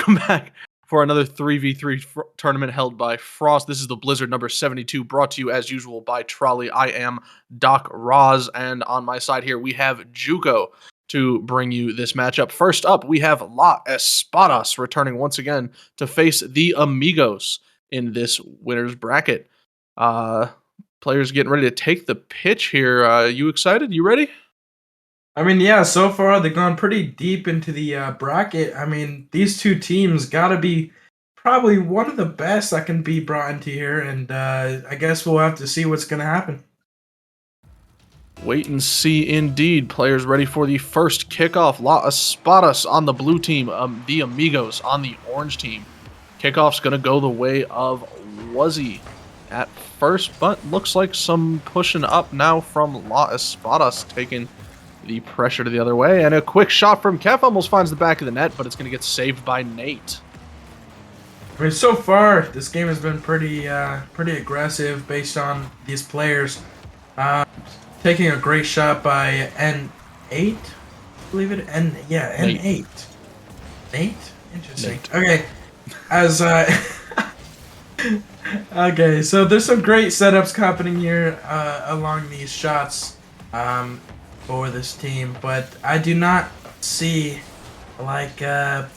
Come back for another 3v3 tournament held by Frost. This is the Blizzard number 72, brought to you as usual by Trolley. I am Doc Roz, and on my side here we have Juco to bring you this matchup. First up, we have La Espadas returning once again to face the Amigos in this winner's bracket. Players getting ready to take the pitch here. You excited? You ready? I mean, yeah, so far they've gone pretty deep into the bracket. I mean, these two teams gotta be probably one of the best that can be brought into here, and I guess we'll have to see what's gonna happen. Wait and see indeed. Players ready for the first kickoff. La Espadas on the blue team, the Amigos on the orange team. Kickoff's gonna go the way of Wuzzy at first, but looks like some pushing up now from La Espadas, taking the pressure to the other way, and a quick shot from Kev almost finds the back of the net, but it's going to get saved by Nate. I mean, so far this game has been pretty aggressive based on these players. Taking a great shot by N8, I believe it. N8. Nate? Interesting. Nate. Okay, as okay, so there's some great setups happening here along these shots. For this team, but I do not see, like, I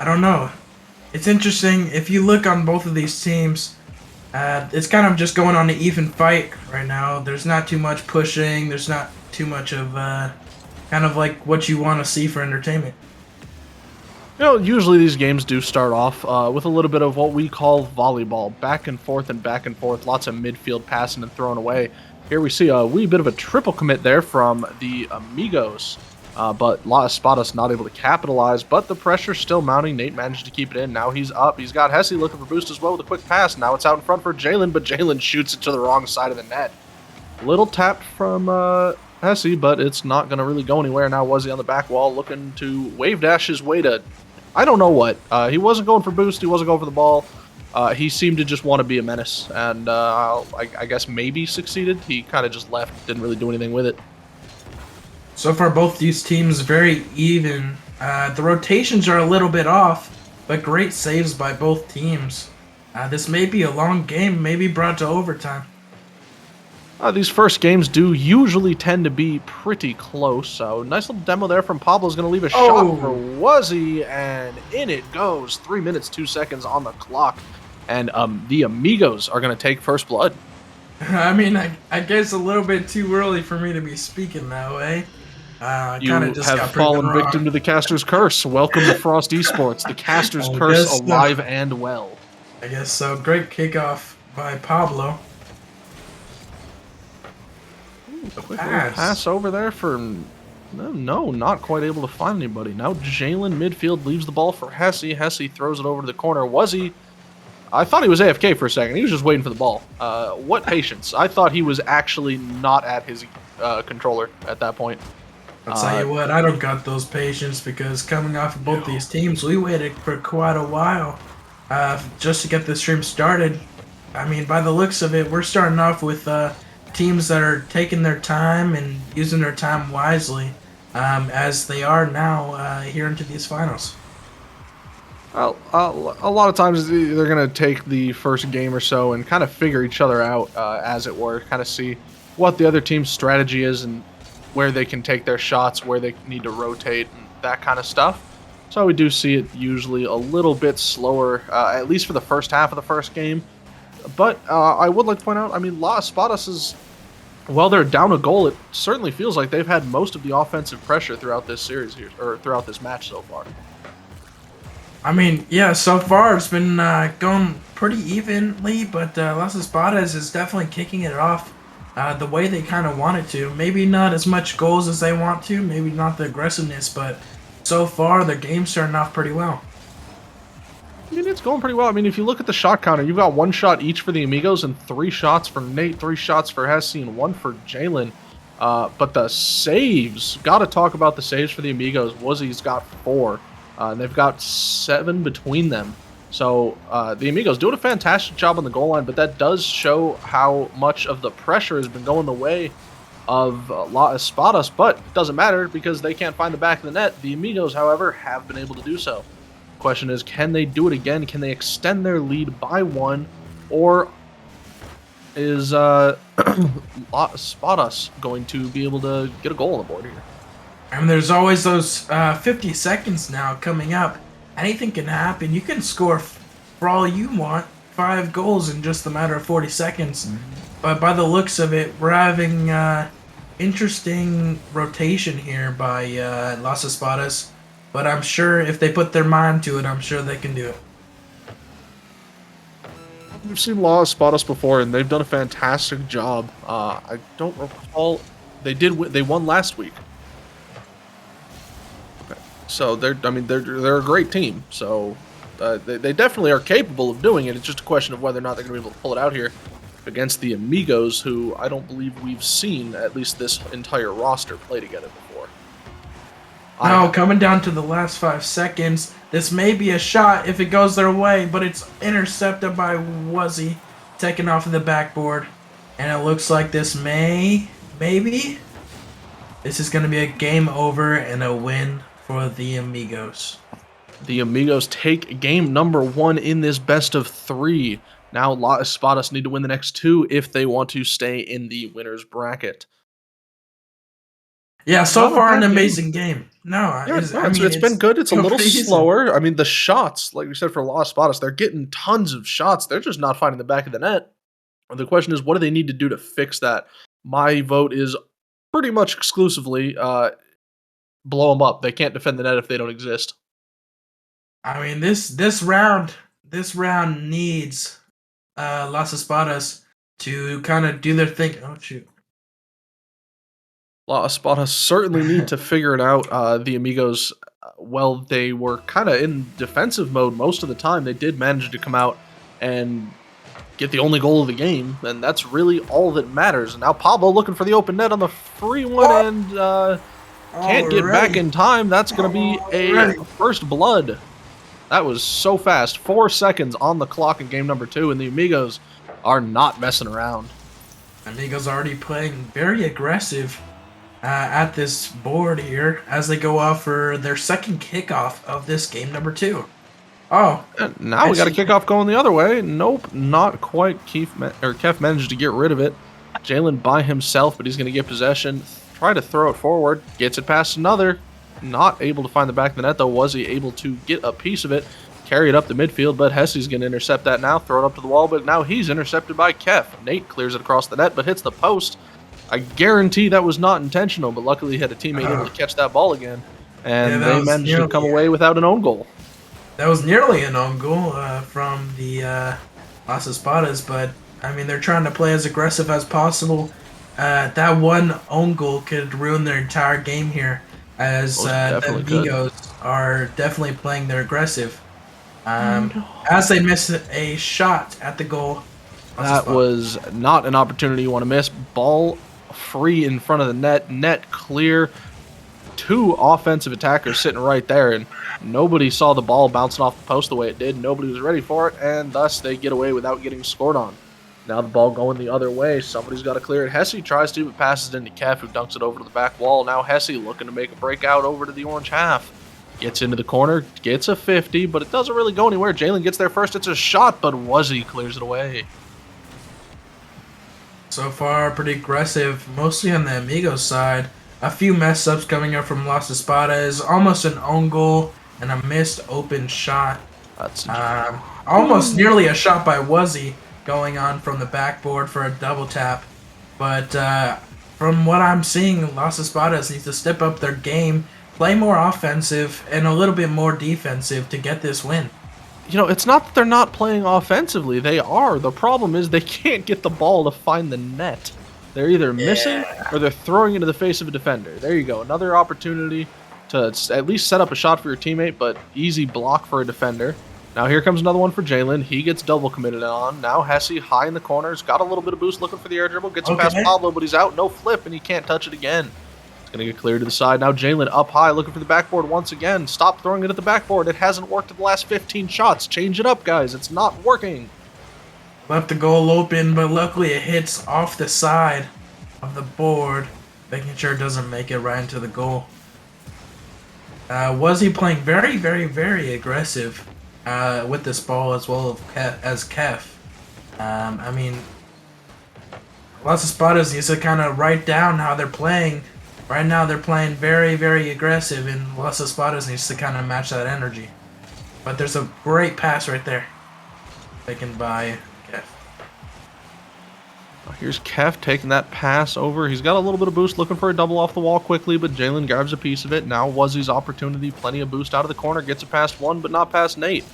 don't know. It's interesting, if you look on both of these teams, it's kind of just going on an even fight right now. There's not too much pushing, there's not too much of, kind of like what you want to see for entertainment. You know, usually these games do start off with a little bit of what we call volleyball, back and forth, lots of midfield passing and throwing away. Here we see a wee bit of a triple commit there from the Amigos, but La Espadas not able to capitalize, but the pressure's still mounting. Nate managed to keep it in. Now he's up. He's got Hesse looking for boost as well with a quick pass. Now it's out in front for Jalen, but Jalen shoots it to the wrong side of the net. Little tapped from Hesse, but it's not going to really go anywhere. Now Wuzzy on the back wall looking to wave dash his way to, I don't know what. He wasn't going for boost. He wasn't going for the ball. He seemed to just want to be a menace, and I guess maybe succeeded. He kind of just left, didn't really do anything with it. So far, both these teams very even. The rotations are a little bit off, but great saves by both teams. This may be a long game, maybe brought to overtime. These first games do usually tend to be pretty close, so nice little demo there from Pablo's going to leave a shot for Wuzzy, and in it goes. 3 minutes, 2 seconds on the clock. And the Amigos are going to take first blood. I mean, I guess a little bit too early for me to be speaking that way. You have fallen victim to the Caster's Curse. Welcome to Frost Esports. The Caster's Curse alive and well. I guess so. Great kickoff by Pablo. Quick pass over there for... No, not quite able to find anybody. Now Jalen midfield leaves the ball for Hesse. Hesse throws it over to the corner. Wuzzy... I thought he was AFK for a second. He was just waiting for the ball. What patience. I thought he was actually not at his controller at that point. I'll tell you what, I don't got those patience because coming off of both these teams, we waited for quite a while just to get the stream started. I mean, by the looks of it, we're starting off with teams that are taking their time and using their time wisely as they are now here into these finals. Well, a lot of times they're going to take the first game or so and kind of figure each other out, as it were, kind of see what the other team's strategy is and where they can take their shots, where they need to rotate, and that kind of stuff. So we do see it usually a little bit slower, at least for the first half of the first game. But I would like to point out, I mean, La Espadas is, while they're down a goal, it certainly feels like they've had most of the offensive pressure throughout this series here, or throughout this match so far. I mean, yeah, so far it's been going pretty evenly, but Las Espadas is definitely kicking it off the way they kind of want it to. Maybe not as much goals as they want to, maybe not the aggressiveness, but so far the game's starting off pretty well. I mean, it's going pretty well. I mean, if you look at the shot counter, you've got 1 shot each for the Amigos and 3 shots for Nate, 3 shots for Hesse, and 1 for Jalen. But the saves, got to talk about the saves for the Amigos. Wuzzy's got 4. And they've got 7 between them. So the Amigos doing a fantastic job on the goal line, but that does show how much of the pressure has been going the way of La Espadas, but it doesn't matter because they can't find the back of the net. The Amigos, however, have been able to do so. question is, can they do it again? Can they extend their lead by 1, or is Spot Us going to be able to get a goal on the board here? And there's always those 50 seconds now coming up. Anything can happen. You can score, for all you want, 5 goals in just a matter of 40 seconds. But by the looks of it, we're having interesting rotation here by Las Espadas. But I'm sure if they put their mind to it, I'm sure they can do it. We've seen Law spot us before, and they've done a fantastic job. I don't recall they won last week. Okay. So they're a great team. So they definitely are capable of doing it. It's just a question of whether or not they're going to be able to pull it out here against the Amigos, who I don't believe we've seen at least this entire roster play together before. Now, coming down to the last 5 seconds, this may be a shot if it goes their way, but it's intercepted by Wuzzy, taken off of the backboard. And it looks like this maybe, this is going to be a game over and a win for the Amigos. The Amigos take game number 1 in this best of 3. Now, La Espadas need to win the next 2 if they want to stay in the winner's bracket. Yeah, so far an amazing game. No, it's been good. It's a little slower. I mean, the shots, like we said for Las Espadas, they're getting tons of shots. They're just not finding the back of the net. And the question is, what do they need to do to fix that? My vote is pretty much exclusively blow them up. They can't defend the net if they don't exist. I mean, this round needs Las Espadas to kind of do their thing. Oh shoot. La Espada certainly need to figure it out. The Amigos, well, they were kind of in defensive mode most of the time. They did manage to come out and get the only goal of the game, and that's really all that matters. And now Pablo looking for the open net on the free one, and can't get back in time. That's going to be a first blood. That was so fast. 4 seconds on the clock in game number 2, and the Amigos are not messing around. Amigos already playing very aggressive at this board here as they go off for their second kickoff of this game number 2. Oh, and now we got a kickoff going the other way. Nope, not quite. Kef managed to get rid of it. Jalen by himself, but he's going to get possession. Try to throw it forward. Gets it past another. Not able to find the back of the net, though. Was he able to get a piece of it? Carry it up the midfield, but Hesse's going to intercept that now. Throw it up to the wall, but now he's intercepted by Kef. Nate clears it across the net, but hits the post. I guarantee that was not intentional, but luckily he had a teammate able to catch that ball again. And they managed to come away without an own goal. That was nearly an own goal from the Las Espadas, but I mean, they're trying to play as aggressive as possible. That one own goal could ruin their entire game here, as the Amigos are definitely playing their aggressive. As they miss a shot at the goal. That was not an opportunity you want to miss. Ball free in front of the net. Net clear. 2 offensive attackers sitting right there, and nobody saw the ball bouncing off the post the way it did. Nobody was ready for it, and thus they get away without getting scored on. Now the ball going the other way. Somebody's got to clear it. Hesse tries to, but passes into Kef, who dunks it over to the back wall. Now Hesse looking to make a breakout over to the orange half. Gets into the corner, gets a 50, but it doesn't really go anywhere. Jalen gets there first. It's a shot, but Wuzzy clears it away. So far, pretty aggressive, mostly on the Amigos side. A few mess ups coming up from Las Espadas. Almost an own goal and a missed open shot. That's almost nearly a shot by Wuzzy going on from the backboard for a double tap. But from what I'm seeing, Las Espadas needs to step up their game, play more offensive, and a little bit more defensive to get this win. You know, it's not that they're not playing offensively. They are. The problem is they can't get the ball to find the net. They're either missing or they're throwing into the face of a defender. There you go. Another opportunity to at least set up a shot for your teammate, but easy block for a defender. Now here comes another one for Jalen. He gets double committed on. Now Hesse high in the corners. Got a little bit of boost looking for the air dribble. Gets it past Pablo, but he's out. No flip, and he can't touch it again. It's going to get cleared to the side. Now Jalen up high looking for the backboard once again. Stop throwing it at the backboard. It hasn't worked in the last 15 shots. Change it up, guys. It's not working. Left the goal open, but luckily it hits off the side of the board, making sure it doesn't make it right into the goal. Was he playing very, very, very aggressive with this ball as well as Kef? I mean, Las Espadas needs to kind of write down how they're playing. Right now, they're playing very, very aggressive, and Las Espadas needs to kind of match that energy. But there's a great pass right there, taken by Kef. Here's Kef taking that pass over. He's got a little bit of boost, looking for a double off the wall quickly, but Jalen grabs a piece of it. Now Wuzzy's opportunity, plenty of boost out of the corner, gets it past one, but not past Nate.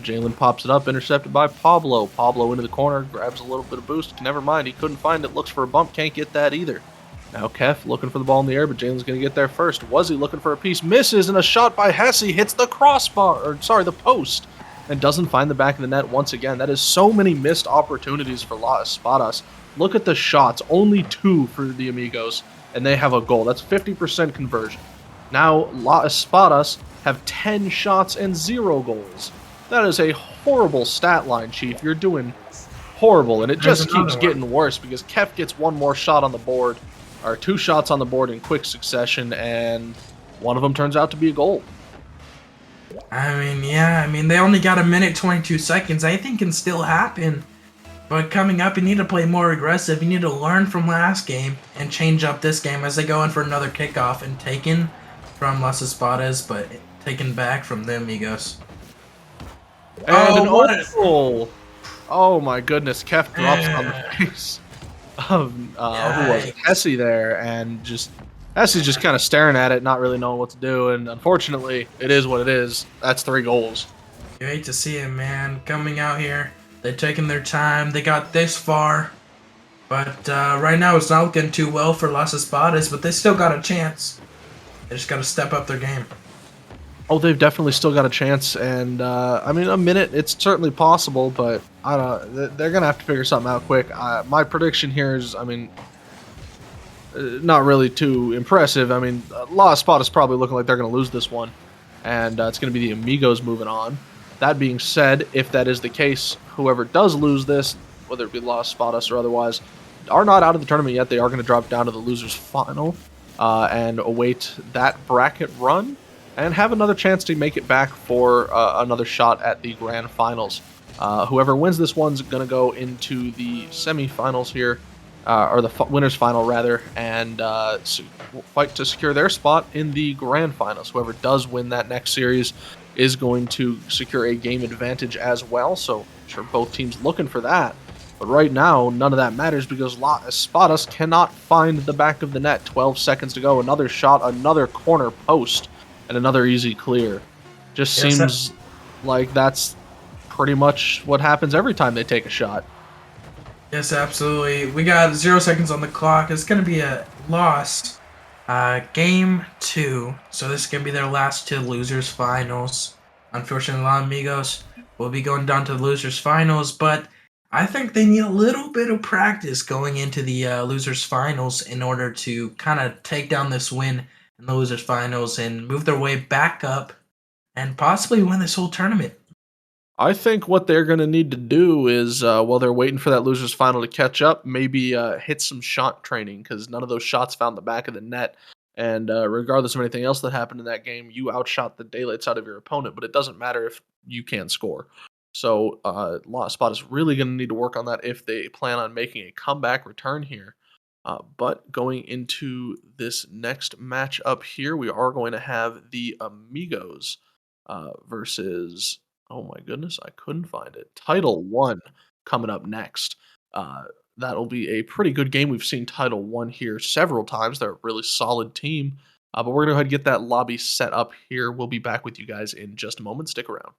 Jalen pops it up, intercepted by Pablo. Pablo into the corner, grabs a little bit of boost. Never mind, he couldn't find it. Looks for a bump, can't get that either. Now Kef looking for the ball in the air, but Jalen's going to get there first. Wuzzy looking for a piece, misses, and a shot by Hesse hits the crossbar, or sorry, the post, and doesn't find the back of the net once again. That is so many missed opportunities for La Espadas. Look at the shots, only 2 for the Amigos, and they have a goal. That's 50% conversion. Now La Espadas have 10 shots and 0 goals. That is a horrible stat line, Chief. You're doing horrible, and it There's just another keeps one. getting worse because Kef gets one more shot on the board, or 2 shots on the board in quick succession, and one of them turns out to be a goal. I mean, yeah, they only got a minute 22 seconds. Anything can still happen. But coming up, you need to play more aggressive. You need to learn from last game and change up this game as they go in for another kickoff and taken from Las Espadas, but taken back from the Amigos. And an Oh, what own a... goal! Oh my goodness, Kef drops on the Uh, face of, who was it? yikes. Hesse there, and Hesse's just kind of staring at it, not really knowing what to do, and unfortunately, it is what it is. That's 3 goals. You hate to see it, man. Coming out here, they're taking their time. They got this far. But right now, it's not looking too well for Las Espadas, but they still got a chance. They just got to step up their game. Oh, they've definitely still got a chance, and I mean, a minute, it's certainly possible, but I don't know, they're gonna have to figure something out quick. My prediction here is, I mean, not really too impressive. I mean, La Spot is probably looking like they're gonna lose this one, and it's gonna be the Amigos moving on. That being said, if that is the case, whoever does lose this, whether it be Las Espadas or otherwise, are not out of the tournament yet. They are going to drop down to the losers final and await that bracket run and have another chance to make it back for another shot at the grand finals. Whoever wins this one's going to go into the semifinals here, or the winners final rather, and fight to secure their spot in the grand finals. Whoever does win that next series is going to secure a game advantage as well. So I'm sure both teams looking for that. But right now, none of that matters because La Espadas cannot find the back of the net. 12 seconds to go. Another shot, another corner post, and another easy clear. Just Yes, seems like that's pretty much what happens every time they take a shot. yes, absolutely. We got 0 seconds on the clock. It's going to be a loss. Game 2. So this is going to be their last 2 losers finals. Unfortunately, La Amigos will be going down to the losers finals, but I think they need a little bit of practice going into the losers finals in order to kind of take down this win in the losers finals and move their way back up and possibly win this whole tournament. I think what they're going to need to do is, while they're waiting for that losers final to catch up, maybe hit some shot training because none of those shots found the back of the net. And regardless of anything else that happened in that game, you outshot the daylights out of your opponent, but it doesn't matter if you can't score. So La Spot is really going to need to work on that if they plan on making a comeback return here. But going into this next match up here, we are going to have the Amigos versus, oh my goodness, I couldn't find it. Titl One coming up next. Uh, that'll be a pretty good game. We've seen Titl One here several times. They're a really solid team. But we're going to go ahead and get that lobby set up here. We'll be back with you guys in just a moment. Stick around.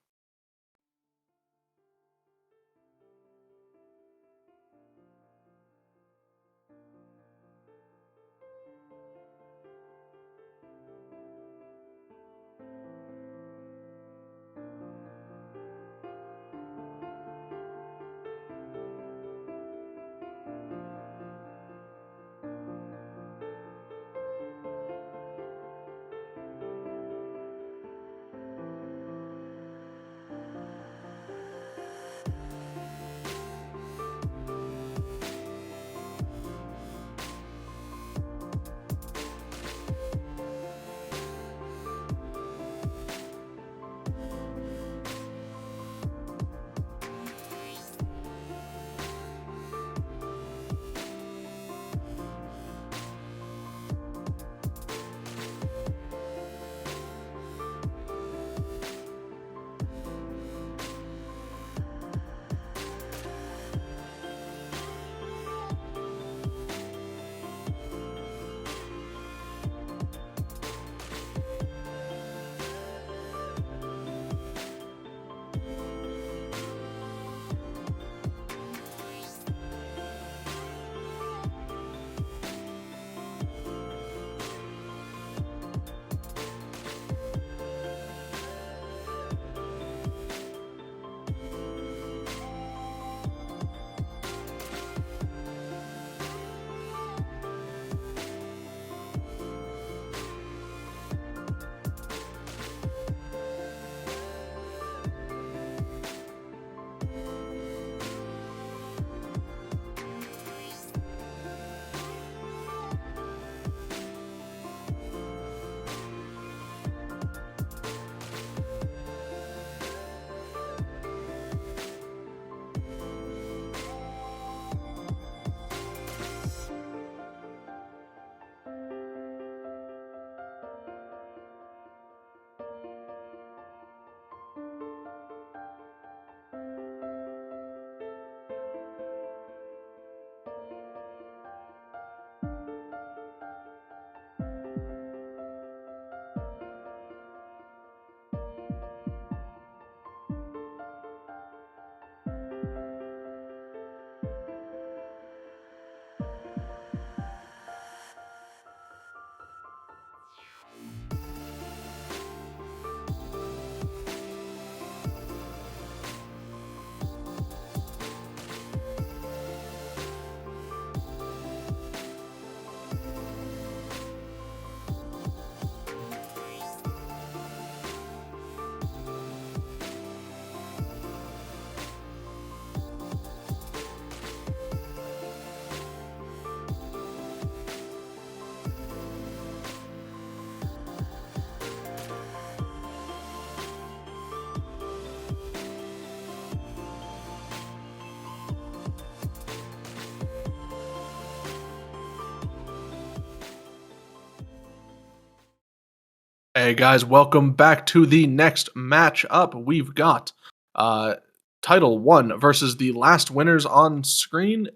Hey guys, welcome back to the next matchup. We've got uh Title One versus the last winners on screen.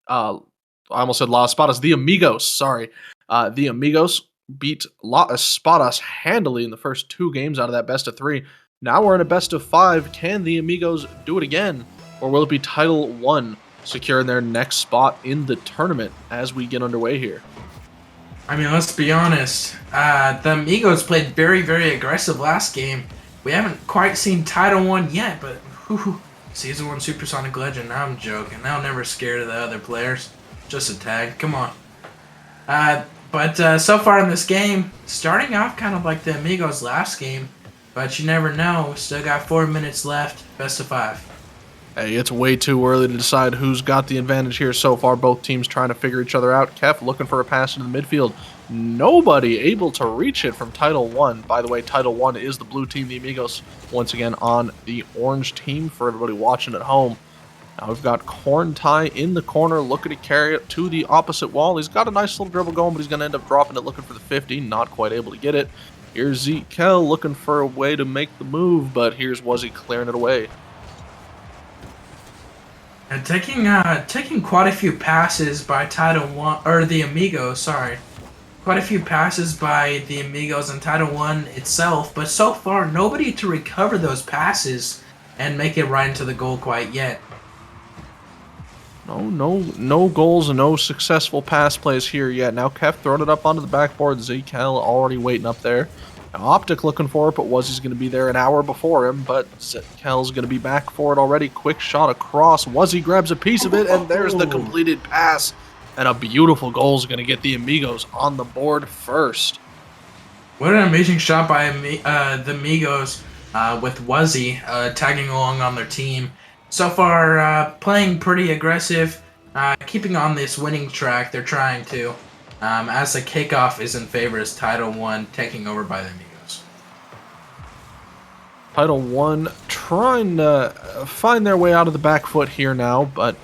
I almost said La Espadas, the Amigos. Sorry. The Amigos beat La Espadas handily in the first two games out of that best of three. Now we're in a best of five. Can the Amigos do it again? Or will it be Title One securing their next spot in the tournament as we get underway here? I mean, let's be honest. The Amigos played very, very aggressive last game. We haven't quite seen Title One yet, but Season 1 Supersonic Legend. I'm joking. They'll never scare the other players. Just a tag. Come on. But so far in this game, starting off kind of like the Amigos last game, but you never know. Still got 4 minutes left. Best of 5. Hey, it's way too early to decide who's got the advantage here so far. Both teams trying to figure each other out. Kef looking for a pass into the midfield. Nobody able to reach it from Title One. By the way, Title One is the blue team. The Amigos once again on the orange team for everybody watching at home. Now we've got Corn Tie in the corner looking to carry it to the opposite wall. He's got a nice little dribble going, but he's going to end up dropping it looking for the 50. Not quite able to get it. Here's Zekel looking for a way to make the move, but here's Wuzzy clearing it away. And taking quite a few passes by Title One or the Amigos, sorry. Quite a few passes by the Amigos and Title One itself, but so far nobody to recover those passes and make it right into the goal quite yet. No goals and no successful pass plays here yet. Now Kef throwing it up onto the backboard. Zekel already waiting up there. Now Optic looking for it, but Wuzzy's going to be there an hour before him. But Zekel's going to be back for it already. Quick shot across. Wuzzy grabs a piece of it, and there's the completed pass. And a beautiful goal is going to get the Amigos on the board first. What an amazing shot by the Amigos with Wuzzy tagging along on their team. So far, playing pretty aggressive, keeping on this winning track. They're trying to, as the kickoff is in favor as Title One taking over by the Amigos. Title One trying to find their way out of the back foot here now, but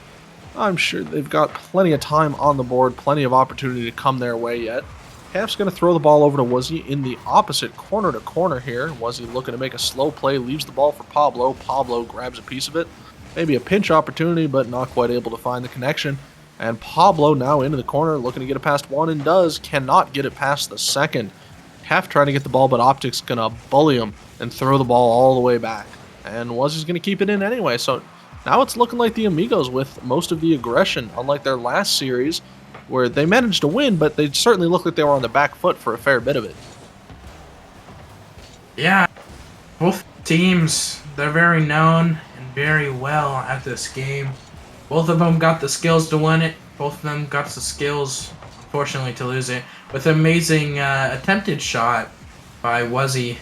I'm sure they've got plenty of time on the board, plenty of opportunity to come their way yet. Kef's going to throw the ball over to Wuzzy in the opposite corner to corner here. Wuzzy looking to make a slow play, leaves the ball for Pablo. Pablo grabs a piece of it. Maybe a pinch opportunity, but not quite able to find the connection. And Pablo now into the corner, looking to get it past one, and does. Cannot get it past the second. Kef trying to get the ball, but Optic's going to bully him and throw the ball all the way back. And Wuzzy's going to keep it in anyway, so now it's looking like the Amigos with most of the aggression, unlike their last series, where they managed to win, but they certainly looked like they were on the back foot for a fair bit of it. Yeah, both teams, they're very known and very well at this game. Both of them got the skills to win it. Both of them got the skills, unfortunately, to lose it. With an amazing attempted shot by Wuzzy.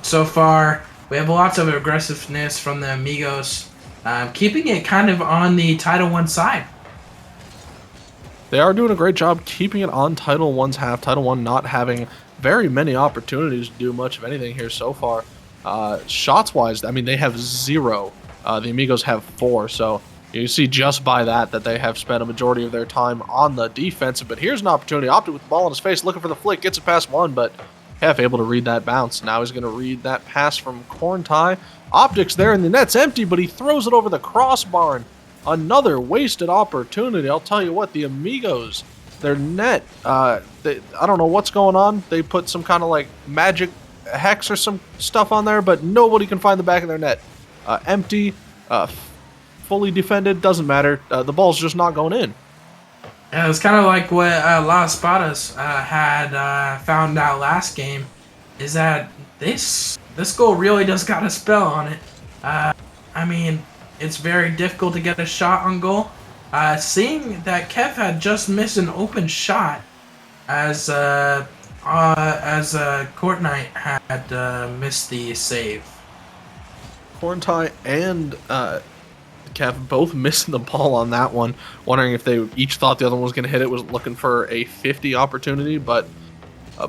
So far, we have lots of aggressiveness from the Amigos, keeping it kind of on the Title One side. They are doing a great job keeping it on Title One's half. Title One not having very many opportunities to do much of anything here so far. Shots-wise, I mean, they have 0. The Amigos have 4, so you see just by that they have spent a majority of their time on the defensive. But here's an opportunity. Optic with the ball in his face, looking for the flick, gets it past one, but Kef able to read that bounce. Now he's going to read that pass from Corn Tie. Optic's there, and the net's empty, but he throws it over the crossbar. Another wasted opportunity. I'll tell you what, the Amigos, their net, I don't know what's going on. They put some kind of like magic hex or some stuff on there, but nobody can find the back of their net. Empty, fully defended, doesn't matter. The ball's just not going in. Yeah, it's kind of like what Las Espadas had found out last game, is that this goal really does got a spell on it. I mean, it's very difficult to get a shot on goal. Seeing that Kef had just missed an open shot, as Court Knight had missed the save. Corn Tie and Kef both missing the ball on that one, wondering if they each thought the other one was going to hit it, was looking for a 50 opportunity, but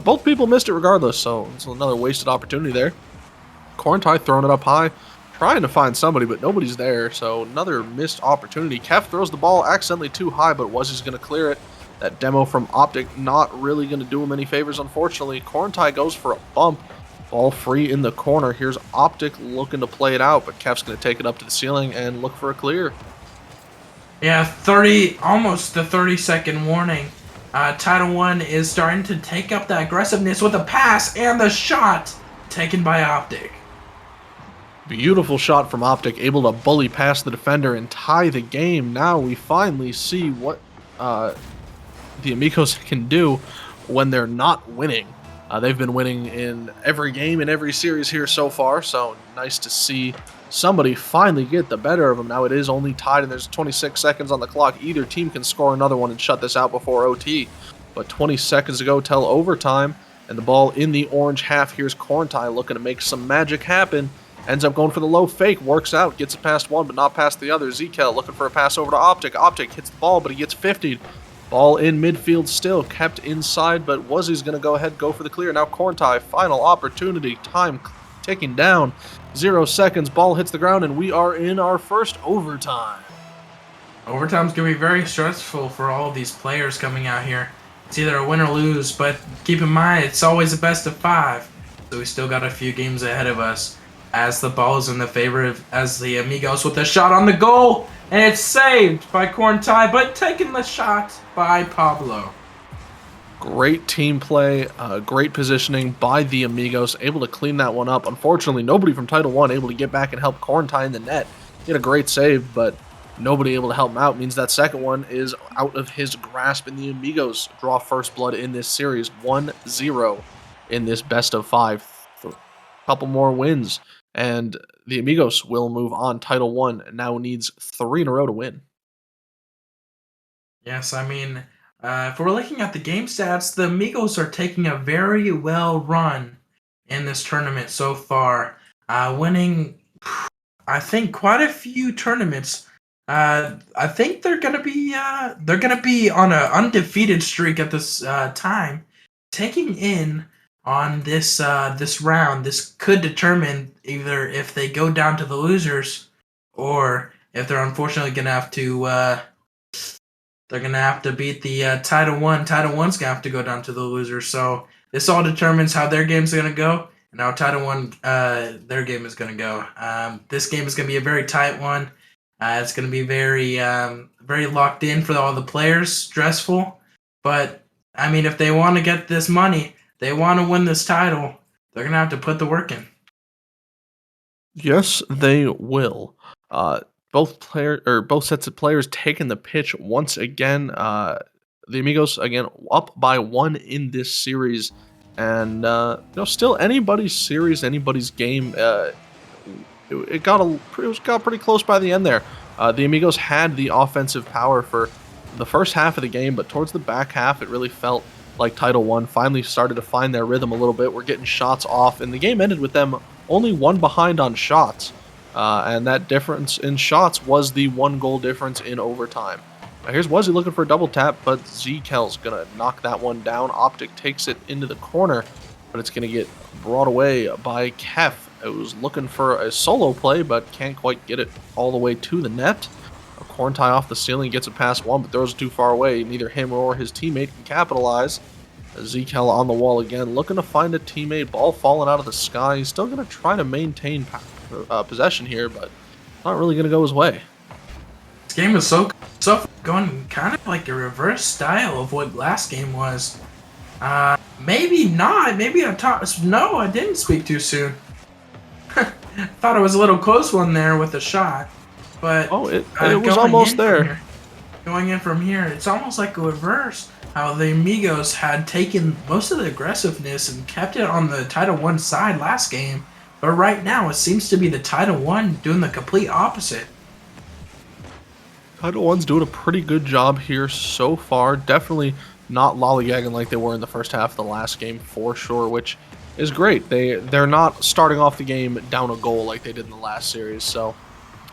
both people missed it regardless, so it's another wasted opportunity there. Corn Tie throwing it up high, trying to find somebody, but nobody's there, so another missed opportunity. Kef throws the ball accidentally too high, but Wuzzy's going to clear it. That demo from Optic not really going to do him any favors, unfortunately. Corntai goes for a bump. Ball free in the corner. Here's Optic looking to play it out, but Kef's going to take it up to the ceiling and look for a clear. Yeah, almost the 30-second warning. Titl One is starting to take up the aggressiveness with a pass and the shot taken by Optic. Beautiful shot from Optic, able to bully past the defender and tie the game. Now we finally see what the Amigos can do when they're not winning. They've been winning in every game in every series here so far, so nice to see somebody finally get the better of them. Now it is only tied and there's 26 seconds on the clock. Either team can score another one and shut this out before OT, but 20 seconds to go till overtime, and the ball in the orange half. Here's Corntai looking to make some magic happen. Ends up going for the low fake, works out, gets it past one, but not past the other. Zekel looking for a pass over to Optic. Optic hits the ball, but he gets 50'd. Ball in midfield still, kept inside, but Wuzzy's going to go ahead, go for the clear. Now Corntai, final opportunity, time ticking down. 0 seconds, ball hits the ground, and we are in our first overtime. Overtime's going to be very stressful for all of these players coming out here. It's either a win or lose, but keep in mind, it's always a best of 5. So we still got a few games ahead of us. As the ball is in the favor of as the Amigos with a shot on the goal, and it's saved by Corntai, but taking the shot by Pablo. Great team play, great positioning by the Amigos, able to clean that one up. Unfortunately, nobody from Titl One able to get back and help Corntai in the net. He had a great save, but nobody able to help him out. Means that second one is out of his grasp, and the Amigos draw first blood in this series, 1-0 in this best of 5. A couple more wins, and the Amigos will move on. Titl One now needs 3 in a row to win. Yes, I mean, if we're looking at the game stats, the Amigos are taking a very well run in this tournament so far, winning, I think, quite a few tournaments. I think they're gonna be on an undefeated streak at this time, taking in on this this round. This could determine either if they go down to the losers, or if they're unfortunately gonna have to beat the Titl One. Titl One's gonna have to go down to the losers. So this all determines how their game's gonna go, and how Titl One their game is gonna go. This game is gonna be a very tight one. It's gonna be very very locked in for all the players, stressful. But I mean, if they want to get this money, they want to win this title, they're gonna have to put the work in. Yes, they will. Both sets of players taking the pitch once again. The Amigos again up by 1 in this series, and still anybody's series, anybody's game. It got pretty close by the end there. The Amigos had the offensive power for the first half of the game, but towards the back half, it really felt like Titl One finally started to find their rhythm a little bit. We're getting shots off, and the game ended with them only 1 behind on shots. And that difference in shots was the 1 goal difference in overtime. Now here's Wuzzy looking for a double tap, but Zekel's going to knock that one down. Optic takes it into the corner, but it's going to get brought away by Kef. It was looking for a solo play, but can't quite get it all the way to the net. A Corntai off the ceiling gets it past one, but throws it too far away. Neither him or his teammate can capitalize. Zekel on the wall again, looking to find a teammate. Ball falling out of the sky. He's still going to try to maintain possession here, but not really going to go his way. This game is so going kind of like a reverse style of what last game was. Maybe not. Maybe no, I didn't speak too soon. Thought it was a little close one there with a shot, but it was almost there. Going in from here, it's almost like a reverse. How the Amigos had taken most of the aggressiveness and kept it on the Titl One side last game, but right now it seems to be the Titl One doing the complete opposite. Titl One's doing a pretty good job here so far. Definitely not lollygagging like they were in the first half of the last game for sure, which is great. They're not starting off the game down a goal like they did in the last series, so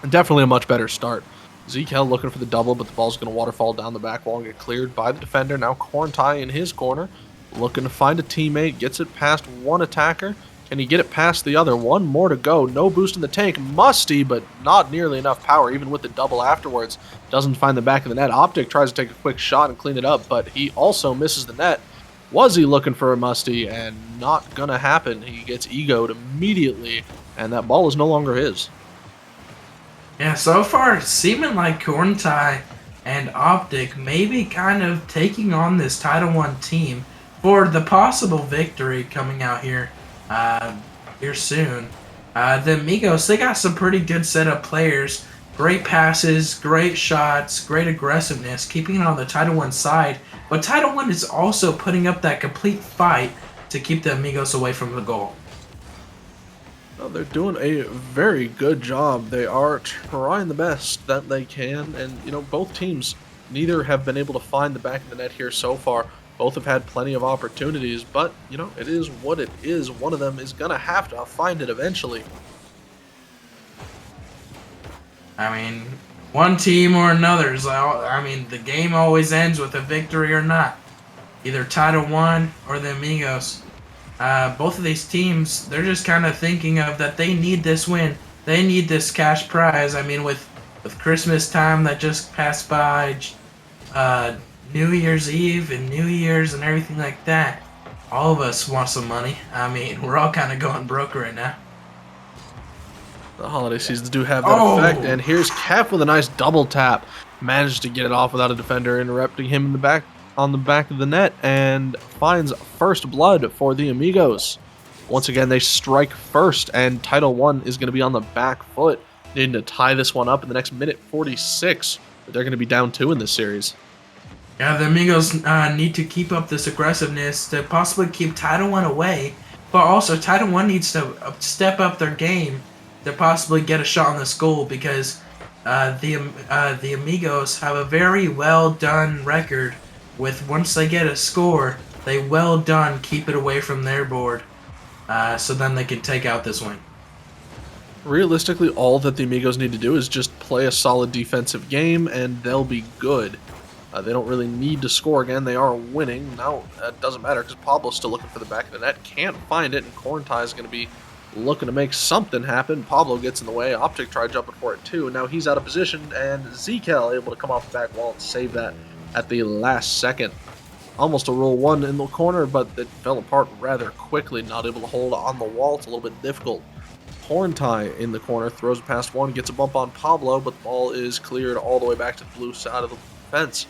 definitely a much better start. Zekel looking for the double, but the ball's going to waterfall down the back wall and get cleared by the defender. Now Corntai in his corner, looking to find a teammate, gets it past one attacker, Can he get it past the other? One more to go. No boost in the tank. Musty, but not nearly enough power, even with the double afterwards. Doesn't find the back of the net. Optic tries to take a quick shot and clean it up, but he also misses the net. Was he looking for a Musty? And not gonna happen. He gets egoed immediately, and that ball is no longer his. Yeah, so far, it's seeming like Corntie and Optic may be kind of taking on this Titl One team for the possible victory coming out here here soon. The Amigos, they got some pretty good setup players. Great passes, great shots, great aggressiveness, keeping it on the Titl One side. But Titl One is also putting up that complete fight to keep the Amigos away from the goal. Well, they're doing a very good job. They are trying the best that they can, and both teams, neither have been able to find the back of the net here so far. Both have had plenty of opportunities, but it is what it is. One of them is gonna have to find it eventually. I mean, one team or another. I mean, the game always ends with a victory or not. Either Titl One or the Amigos. Both of these teams, they're just kind of thinking of that they need this win. They need this cash prize. I mean, with Christmas time that just passed by, New Year's Eve and New Year's and everything like that, all of us want some money. I mean, we're all kind of going broke right now. The holiday seasons do have that effect, and here's Kef with a nice double tap. Managed to get it off without a defender interrupting him in the back on the back of the net, and finds first blood for the Amigos. Once again, they strike first, and Titl One is going to be on the back foot, needing to tie this one up in the next minute 46. But they're going to be down 2 in this series. Yeah, the Amigos need to keep up this aggressiveness to possibly keep Titl One away, but also Titl One needs to step up their game to possibly get a shot on this goal, because the Amigos have a very well done record with once they get a score, they well done keep it away from their board, so then they can take out this win. Realistically, all that the Amigos need to do is just play a solid defensive game, and they'll be good. They don't really need to score again. They are winning. Now, that doesn't matter because Pablo's still looking for the back of the net. Can't find it, and Corntie is going to be looking to make something happen. Pablo gets in the way. Optic tried jumping for it too. Now he's out of position, and Zekel able to come off the back wall and save that at the last second. Almost a roll one in the corner, but it fell apart rather quickly. Not able to hold on the wall. It's a little bit difficult. Corntie in the corner throws it past one, gets a bump on Pablo, but the ball is cleared all the way back to the blue side of the fence.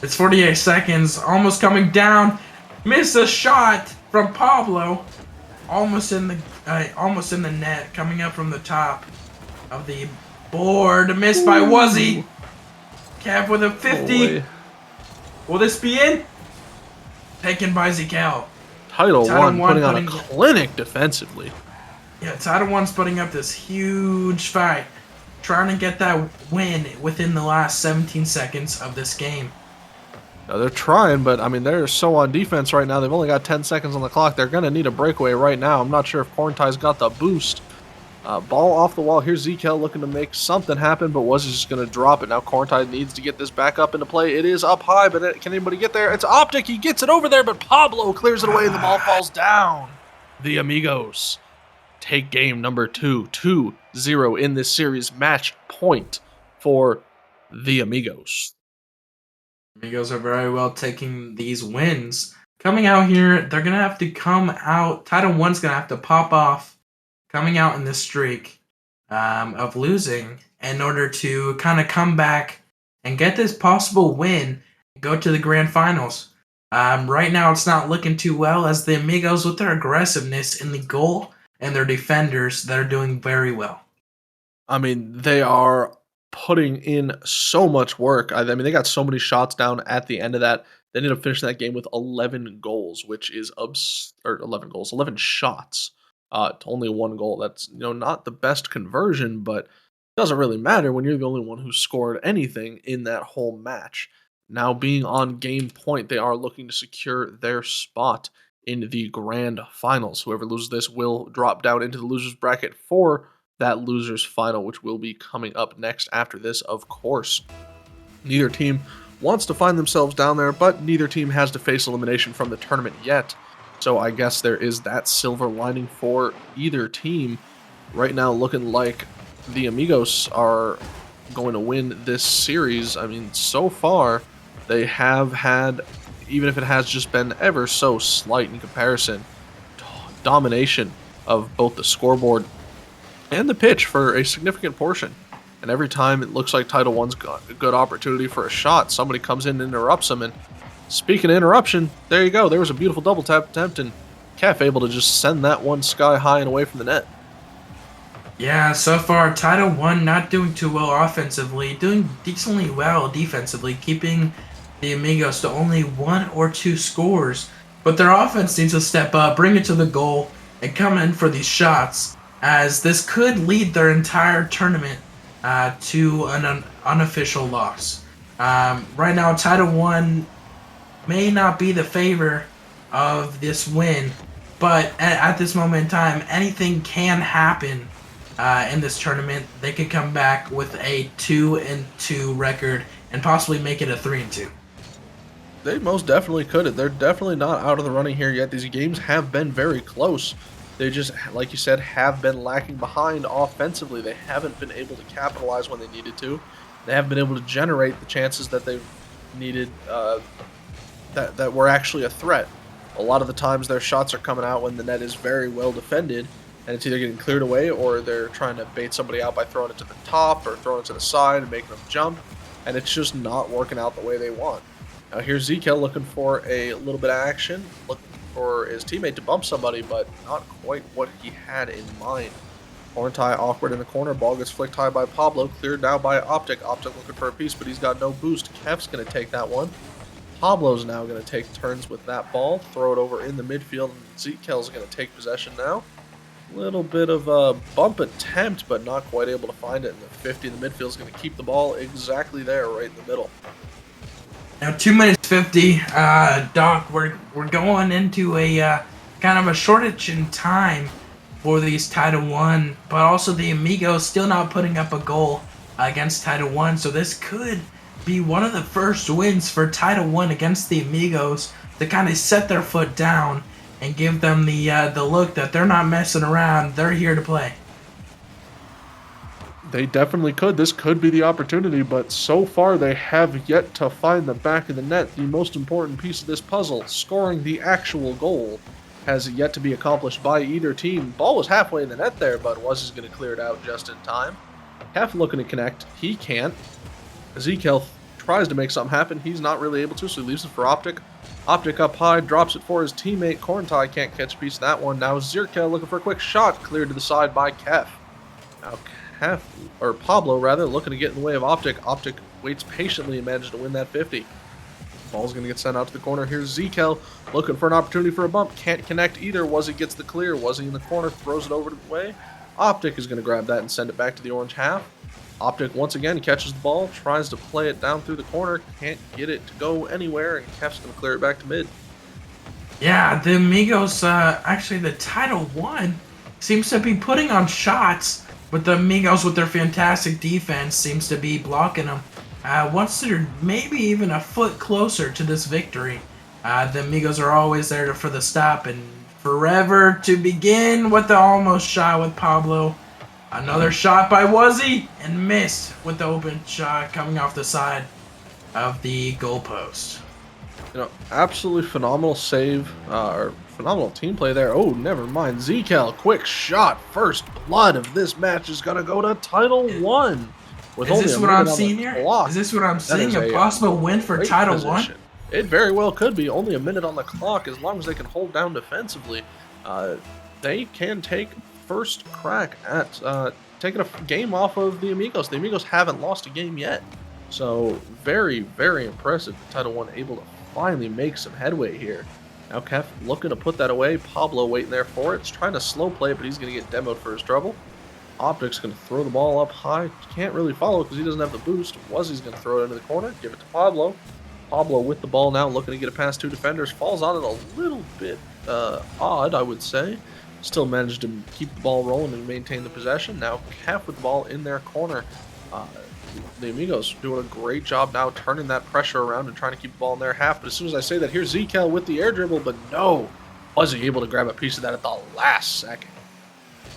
It's 48 seconds, almost coming down. Miss a shot from Pablo. Almost in the net, coming up from the top of the board. Missed by Wuzzy. Cav with a 50. Will this be in? Taken by Zekel. Titl One putting on a clinic defensively. Yeah, Titl One's putting up this huge fight, trying to get that win within the last 17 seconds of this game. Now they're trying, but I mean, they're so on defense right now. They've only got 10 seconds on the clock. They're going to need a breakaway right now. I'm not sure if Corntie's got the boost. Ball off the wall. Here's Zekel looking to make something happen, but was just going to drop it. Now Corntie needs to get this back up into play. It is up high, but can anybody get there? It's Optic. He gets it over there, but Pablo clears it away, and the ball falls down. The Amigos take game number 2, 2-0 in this series. Match point for the Amigos. Amigos are very well taking these wins. Coming out here, they're going to have to come out. Titl One's going to have to pop off coming out in this streak of losing in order to kind of come back and get this possible win and go to the grand finals. Right now, it's not looking too well as the Amigos, with their aggressiveness in the goal and their defenders, that are doing very well. I mean, they are putting in so much work. I mean, they got so many shots down at the end of that. They ended up finishing that game with 11 goals, which is 11 shots to only 1 goal. That's not the best conversion, but it doesn't really matter when you're the only one who scored anything in that whole match. Now being on game point, they are looking to secure their spot in the grand finals. Whoever loses this will drop down into the losers bracket for that losers final, which will be coming up next after this, of course. Neither team wants to find themselves down there, but neither team has to face elimination from the tournament yet. So I guess there is that silver lining for either team. Right now, looking like the Amigos are going to win this series. I mean, so far, they have had, even if it has just been ever so slight in comparison, domination of both the scoreboard and the pitch for a significant portion. And every time it looks like Titl One's got a good opportunity for a shot, somebody comes in and interrupts them. And speaking of interruption, there you go. There was a beautiful double tap attempt, and Kef able to just send that one sky high and away from the net. Yeah, so far, Titl One not doing too well offensively, doing decently well defensively, keeping the Amigos to only 1 or 2 scores. But their offense needs to step up, bring it to the goal, and come in for these shots, as this could lead their entire tournament to an unofficial loss. Right now, Titl One may not be the favor of this win, but at this moment in time, anything can happen in this tournament. They could come back with a 2-2 record and possibly make it a 3-2. They most definitely could. They're definitely not out of the running here yet. These games have been very close. They just, like you said, have been lacking behind offensively. They haven't been able to capitalize when they needed to. They haven't been able to generate the chances that they've needed that were actually a threat. A lot of the times their shots are coming out when the net is very well defended, and it's either getting cleared away or they're trying to bait somebody out by throwing it to the top or throwing it to the side and making them jump, and it's just not working out the way they want. Now here's Zekel looking for a little bit of action, looking for his teammate to bump somebody, but not quite what he had in mind. Horntie awkward in the corner, ball gets flicked high by Pablo, cleared now by Optic. Optic looking for a piece, but he's got no boost. Kef's going to take that one. Pablo's now going to take turns with that ball, throw it over in the midfield, and Zekel's going to take possession now. Little bit of a bump attempt, but not quite able to find it, and the 50 in the midfield is going to keep the ball exactly there, right in the middle. Now 2 minutes 50, Doc. We're going into a kind of a shortage in time for these Titl One, but also the Amigos still not putting up a goal against Titl One. So this could be one of the first wins for Titl One against the Amigos to kind of set their foot down and give them the look that they're not messing around. They're here to play. They definitely could. This could be the opportunity, but so far they have yet to find the back of the net. The most important piece of this puzzle, scoring the actual goal, has yet to be accomplished by either team. Ball was halfway in the net there, but was going to clear it out just in time. Half looking to connect. He can't. Zekel tries to make something happen. He's not really able to, so he leaves it for Optic. Optic up high, drops it for his teammate. Corntie can't catch a piece of that one. Now Zekel looking for a quick shot, cleared to the side by Kef. Now Pablo rather, looking to get in the way of Optic. Optic waits patiently and manages to win that 50. Ball's going to get sent out to the corner. Here's Zekel looking for an opportunity for a bump. Can't connect either. Was he gets the clear? Was he in the corner? Throws it over the way. Optic is going to grab that and send it back to the orange half. Optic once again catches the ball, tries to play it down through the corner. Can't get it to go anywhere, and Kef's going to clear it back to mid. Yeah, the Amigos, actually the Titl One seems to be putting on shots, but the Amigos with their fantastic defense seems to be blocking them. Once they're maybe even a foot closer to this victory, the Amigos are always there for the stop and forever to begin with the almost shot with Pablo. Another shot by Wuzzy and missed with the open shot coming off the side of the goalpost. You know, absolutely phenomenal save, or phenomenal team play there. Oh, never mind. Zekel, quick shot. First blood of this match is going to go to Titl One. Is this what I'm seeing here? Is this what I'm seeing? A possible win for Titl One? It very well could be. Only a minute on the clock. As long as they can hold down defensively, they can take first crack at taking a game off of the Amigos. The Amigos haven't lost a game yet. So very, very impressive. Titl One able to finally make some headway here. Now Kef looking to put that away. Pablo waiting there for it. It's trying to slow play it, but he's going to get demoed for his trouble. Optic's going to throw the ball up high. Can't really follow because he doesn't have the boost. Wuzzy's going to throw it into the corner. Give it to Pablo. Pablo with the ball now, looking to get it past two defenders. Falls on it a little bit odd, I would say. Still managed to keep the ball rolling and maintain the possession. Now Kef with the ball in their corner. The Amigos doing a great job now turning that pressure around and trying to keep the ball in their half. But as soon as I say that, here's Zekel with the air dribble, but no. Was he able to grab a piece of that at the last second?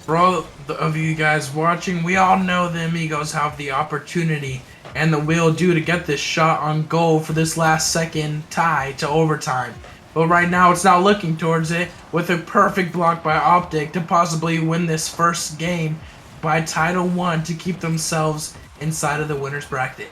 For all of you guys watching, we all know the Amigos have the opportunity and the will do to get this shot on goal for this last second tie to overtime. But right now it's not looking towards it, with a perfect block by Optic to possibly win this first game by Titl One to keep themselves inside of the winner's bracket.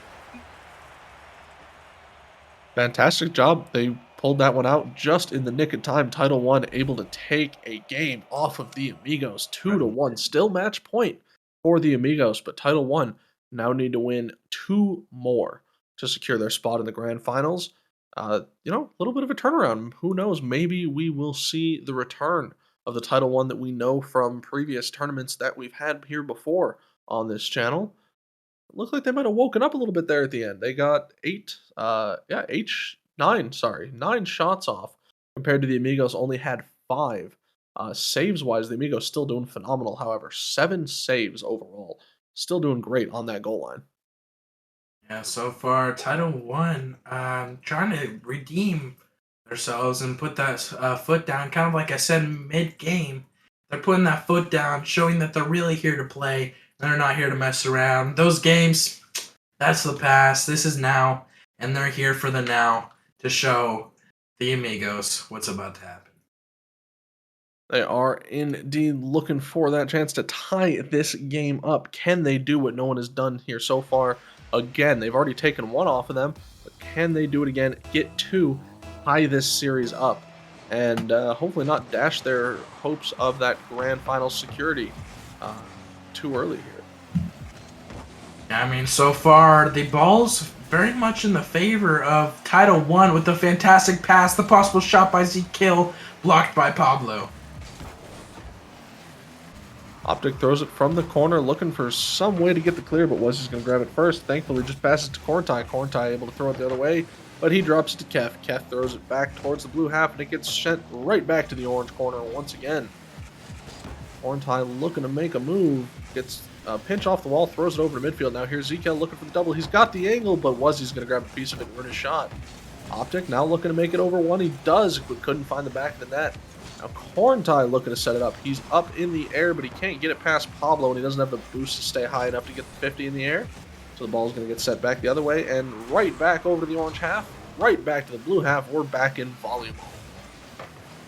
Fantastic job. They pulled that one out just in the nick of time. Titl One able to take a game off of the Amigos 2-1. Still match point for the Amigos, but Titl One now need to win 2 more to secure their spot in the grand finals. A little bit of a turnaround. Who knows? Maybe we will see the return of the Titl One that we know from previous tournaments that we've had here before on this channel. Looked like they might have woken up a little bit there at the end. They got 9 shots off compared to the Amigos only had 5. Saves wise, the Amigos still doing phenomenal. However, 7 saves overall, still doing great on that goal line. Yeah, so far Titl One trying to redeem themselves and put that foot down, kind of like I said mid-game. They're putting that foot down, showing that they're really here to play. They're not here to mess around. Those games, that's the past. This is now, and they're here for the now to show the Amigos what's about to happen. They are indeed looking for that chance to tie this game up. Can they do what no one has done here so far? Again, they've already taken 1 off of them, but can they do it again? Get 2, tie this series up, and hopefully not dash their hopes of that grand final security too early here. Yeah, I mean, so far the ball's very much in the favor of Titl One with the fantastic pass, the possible shot by Zeke, blocked by Pablo. Optic throws it from the corner, looking for some way to get the clear, but was just going to grab it first. Thankfully, just passes to Corntai. Corntai able to throw it the other way, but he drops it to Kef. Kef throws it back towards the blue half, and it gets sent right back to the orange corner once again. Corntai looking to make a move, gets a pinch off the wall, throws it over to midfield. Now here's Zeke looking for the double. He's got the angle, but he's going to grab a piece of it and win his shot. Optic now looking to make it over 1. He does, but couldn't find the back of the net. Now Corntai looking to set it up. He's up in the air, but he can't get it past Pablo, and he doesn't have the boost to stay high enough to get the 50 in the air. So the ball's going to get set back the other way, and right back over to the orange half, right back to the blue half. We're back in volleyball.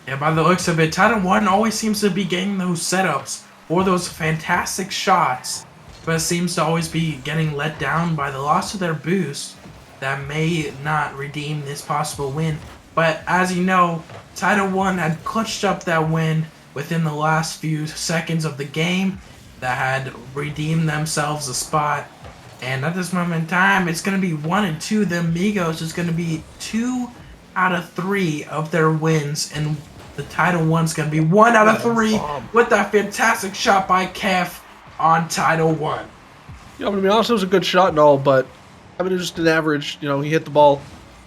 Yeah, by the looks of it, Titl One always seems to be getting those setups or those fantastic shots, but seems to always be getting let down by the loss of their boost that may not redeem this possible win. But as you know, Titl One had clutched up that win within the last few seconds of the game that had redeemed themselves a spot. And at this moment in time, it's going to be 1 and 2. The Amigos is going to be 2 out of 3 of their wins, and the Titl One's going to be 1 out of 3 with that fantastic shot by Kef on Titl One. I'm going to be honest, it was a good shot and all, but I mean, it was just an average. He hit the ball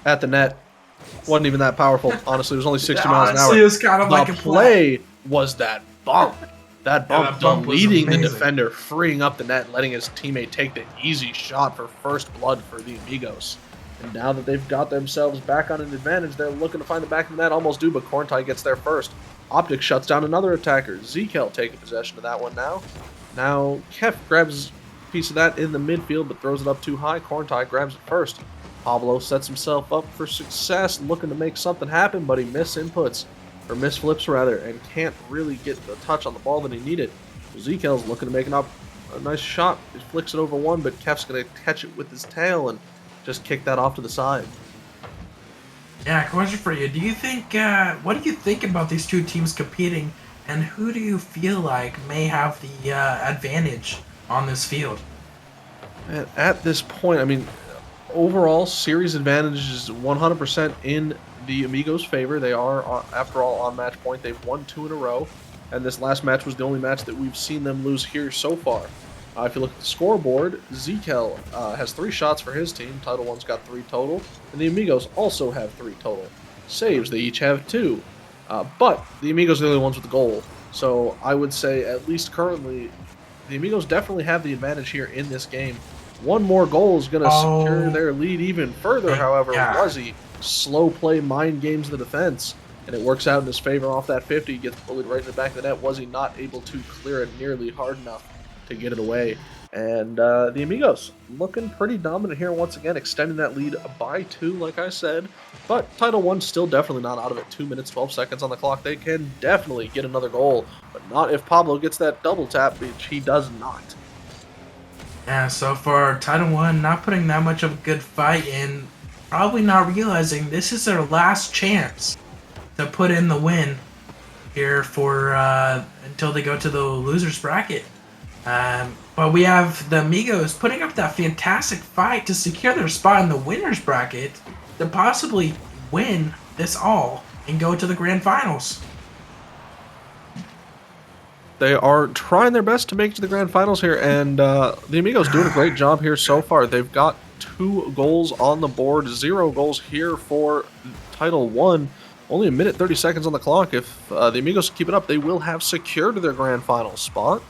at the net. Wasn't even that powerful. Honestly, it was only 60 miles an hour. Honestly, it was kind of like a play was that bump. That bump deleting the amazing. defender, freeing up the net, and letting his teammate take the easy shot for first blood for the Amigos. And now that they've got themselves back on an advantage, they're looking to find the back of the net. Almost do, but Corntai gets there first. Optic shuts down another attacker. Zekel taking possession of that one now. Now Kef grabs a piece of that in the midfield, but throws it up too high. Corntai grabs it first. Pablo sets himself up for success, looking to make something happen, but he misinputs, or misflips rather, and can't really get the touch on the ball that he needed. Zekel's looking to make a nice shot. He flicks it over 1, but Kef's going to catch it with his tail and just kick that off to the side. Yeah, question for you. Do you think, what do you think about these two teams competing, and who do you feel like may have the advantage on this field? And at this point, I mean, overall, series advantage is 100% in the Amigos' favor. They are, after all, on match point. They've won 2 in a row, and this last match was the only match that we've seen them lose here so far. If you look at the scoreboard, Zekel has 3 shots for his team. Titl One's got 3 total, and the Amigos also have 3 total. Saves, they each have 2. But the Amigos are the only ones with the goal. So I would say, at least currently, the Amigos definitely have the advantage here in this game. 1 more goal is going to secure their lead even further, however. Wuzzy, slow play, mind games the defense. and it works out in his favor off that 50. He gets bullied right in the back of the net. Was he not able to clear it nearly hard enough to get it away? And the Amigos looking pretty dominant here once again, extending that lead by 2, like I said. But Titl One still definitely not out of it. 2 minutes, 12 seconds on the clock. They can definitely get another goal, but not if Pablo gets that double tap, which he does not. Yeah, so far, Titl One not putting that much of a good fight in, probably not realizing this is their last chance to put in the win here for until they go to the losers bracket. But we have the Amigos putting up that fantastic fight to secure their spot in the winners bracket to possibly win this all and go to the grand finals. They are trying their best to make it to the grand finals here, and the Amigos doing a great job here so far. They've got 2 goals on the board, 0 goals here for Titl One. Only a minute 30 seconds on the clock. If the Amigos keep it up, they will have secured their grand final spot.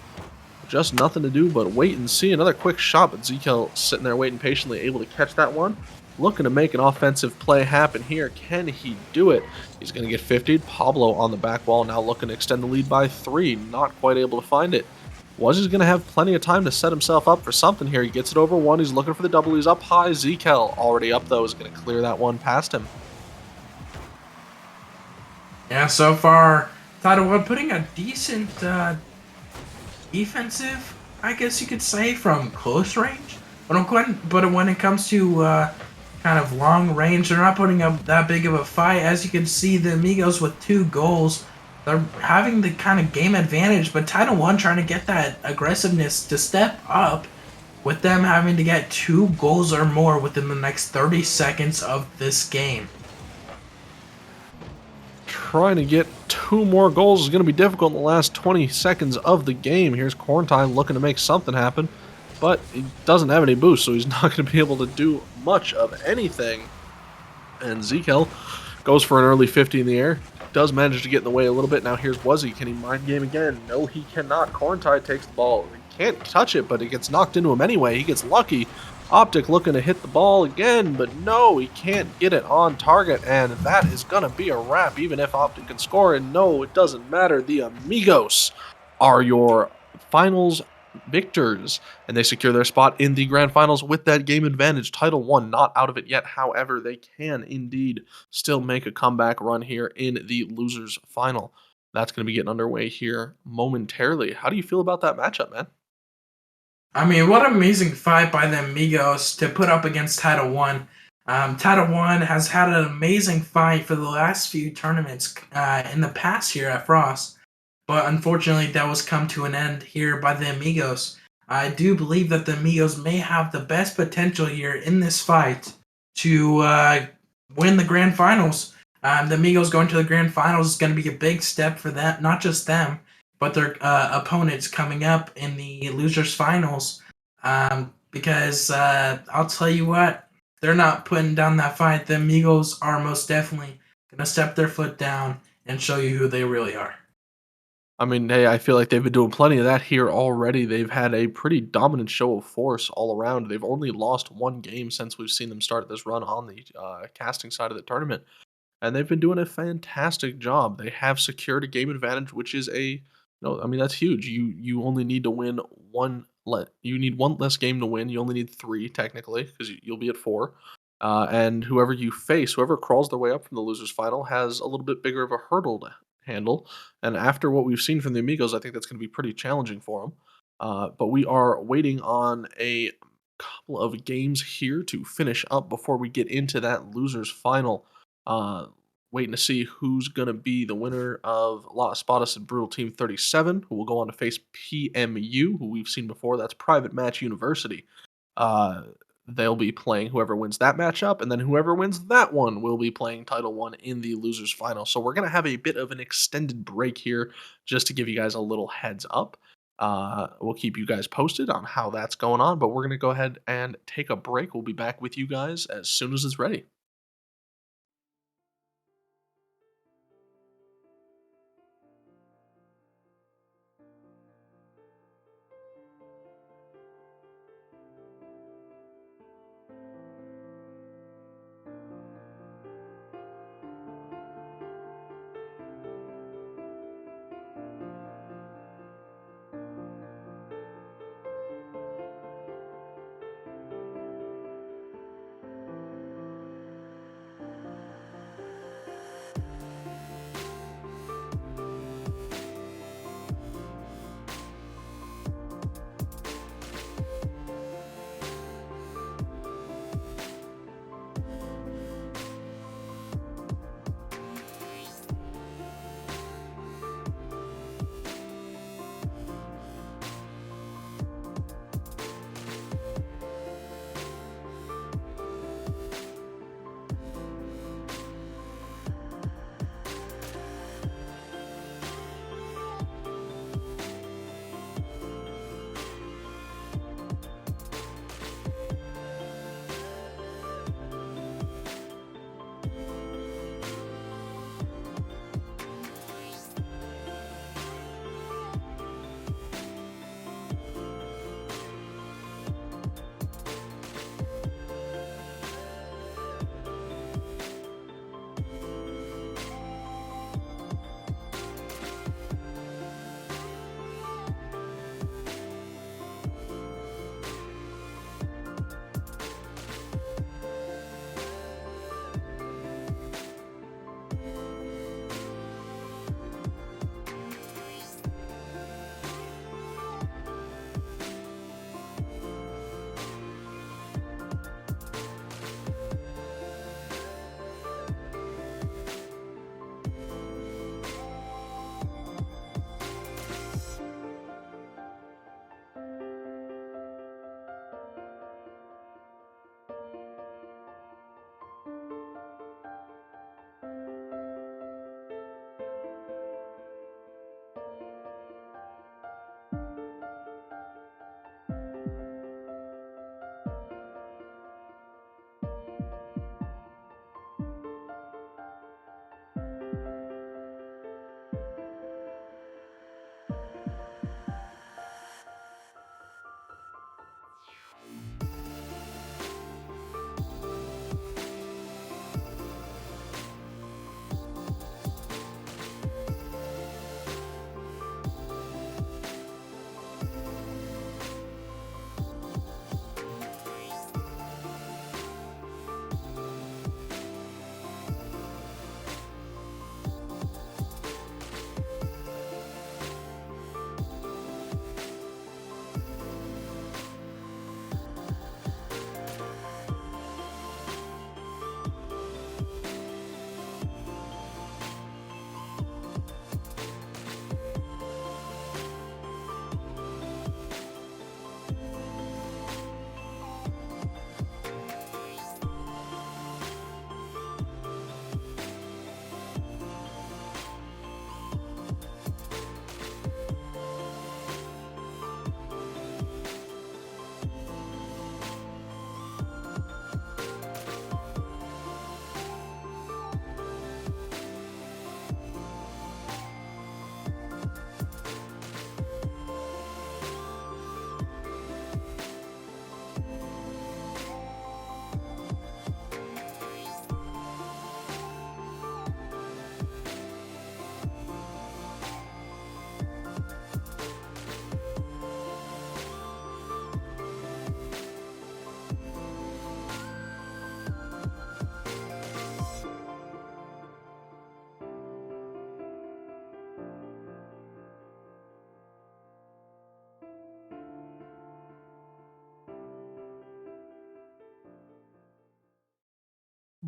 Just nothing to do but wait and see. Another quick shot, but Zekel sitting there waiting patiently, able to catch that one. Looking to make an offensive play happen here. Can he do it? He's going to get 50'd. Pablo on the back wall now looking to extend the lead by 3. Not quite able to find it. Was he's going to have plenty of time to set himself up for something here. He gets it over 1. He's looking for the double. He's up high. Zekel already up, though, is going to clear that one past him. Yeah, so far, Titl One putting a decent defensive, I guess you could say, from close range. But when it comes to kind of long range, they're not putting up that big of a fight. As you can see, the Amigos with 2 goals, they're having the kind of game advantage. But Titl One trying to get that aggressiveness to step up, with them having to get 2 goals or more within the next 30 seconds of this game. Trying to get 2 more goals is going to be difficult in the last 20 seconds of the game. Here's Quarantine looking to make something happen, but he doesn't have any boost, so he's not going to be able to do much of anything. And Zekel goes for an early 50 in the air. Does manage to get in the way a little bit. Now here's Wuzzy. Can he mind game again? No, he cannot. Quarantine takes the ball. He can't touch it, but it gets knocked into him anyway. He gets lucky. Optic looking to hit the ball again, but no, he can't get it on target, and that is going to be a wrap, even if Optic can score. And no, it doesn't matter. The Amigos are your finals victors, and they secure their spot in the grand finals with that game advantage. Titl One not out of it yet. However, they can indeed still make a comeback run here in the losers final. That's going to be getting underway here momentarily. How do you feel about that matchup, man? I mean, what an amazing fight by the Amigos to put up against Titl One. Titl One has had an amazing fight for the last few tournaments in the past here at Frost, but unfortunately that was come to an end here by the Amigos. I do believe that the Amigos may have the best potential here in this fight to win the grand finals. The Amigos going to the grand finals is going to be a big step for them, not just them, but their opponents coming up in the losers finals. Because I'll tell you what, they're not putting down that fight. The Amigos are most definitely going to step their foot down and show you who they really are. I mean, hey, I feel like they've been doing plenty of that here already. They've had a pretty dominant show of force all around. They've only lost 1 game since we've seen them start this run on the casting side of the tournament, and they've been doing a fantastic job. They have secured a game advantage, which is a no. I mean, that's huge. You only need to win one. You need 1 less game to win. You only need 3 technically because you'll be at 4. And whoever you face, whoever crawls their way up from the losers final, has a little bit bigger of a hurdle to handle. And after what we've seen from the Amigos, I think that's going to be pretty challenging for them. But we are waiting on a couple of games here to finish up before we get into that losers final. Uh, Waiting to see who's going to be the winner of La Espadas and Brutal Team 37, who will go on to face PMU, who we've seen before. That's Private Match University. Uh, they'll be playing whoever wins that matchup, and then whoever wins that one will be playing Titl One in the losers final. So we're going to have a bit of an extended break here just to give you guys a little heads up. We'll keep you guys posted on how that's going on, but we're going to go ahead and take a break. We'll be back with you guys as soon as it's ready.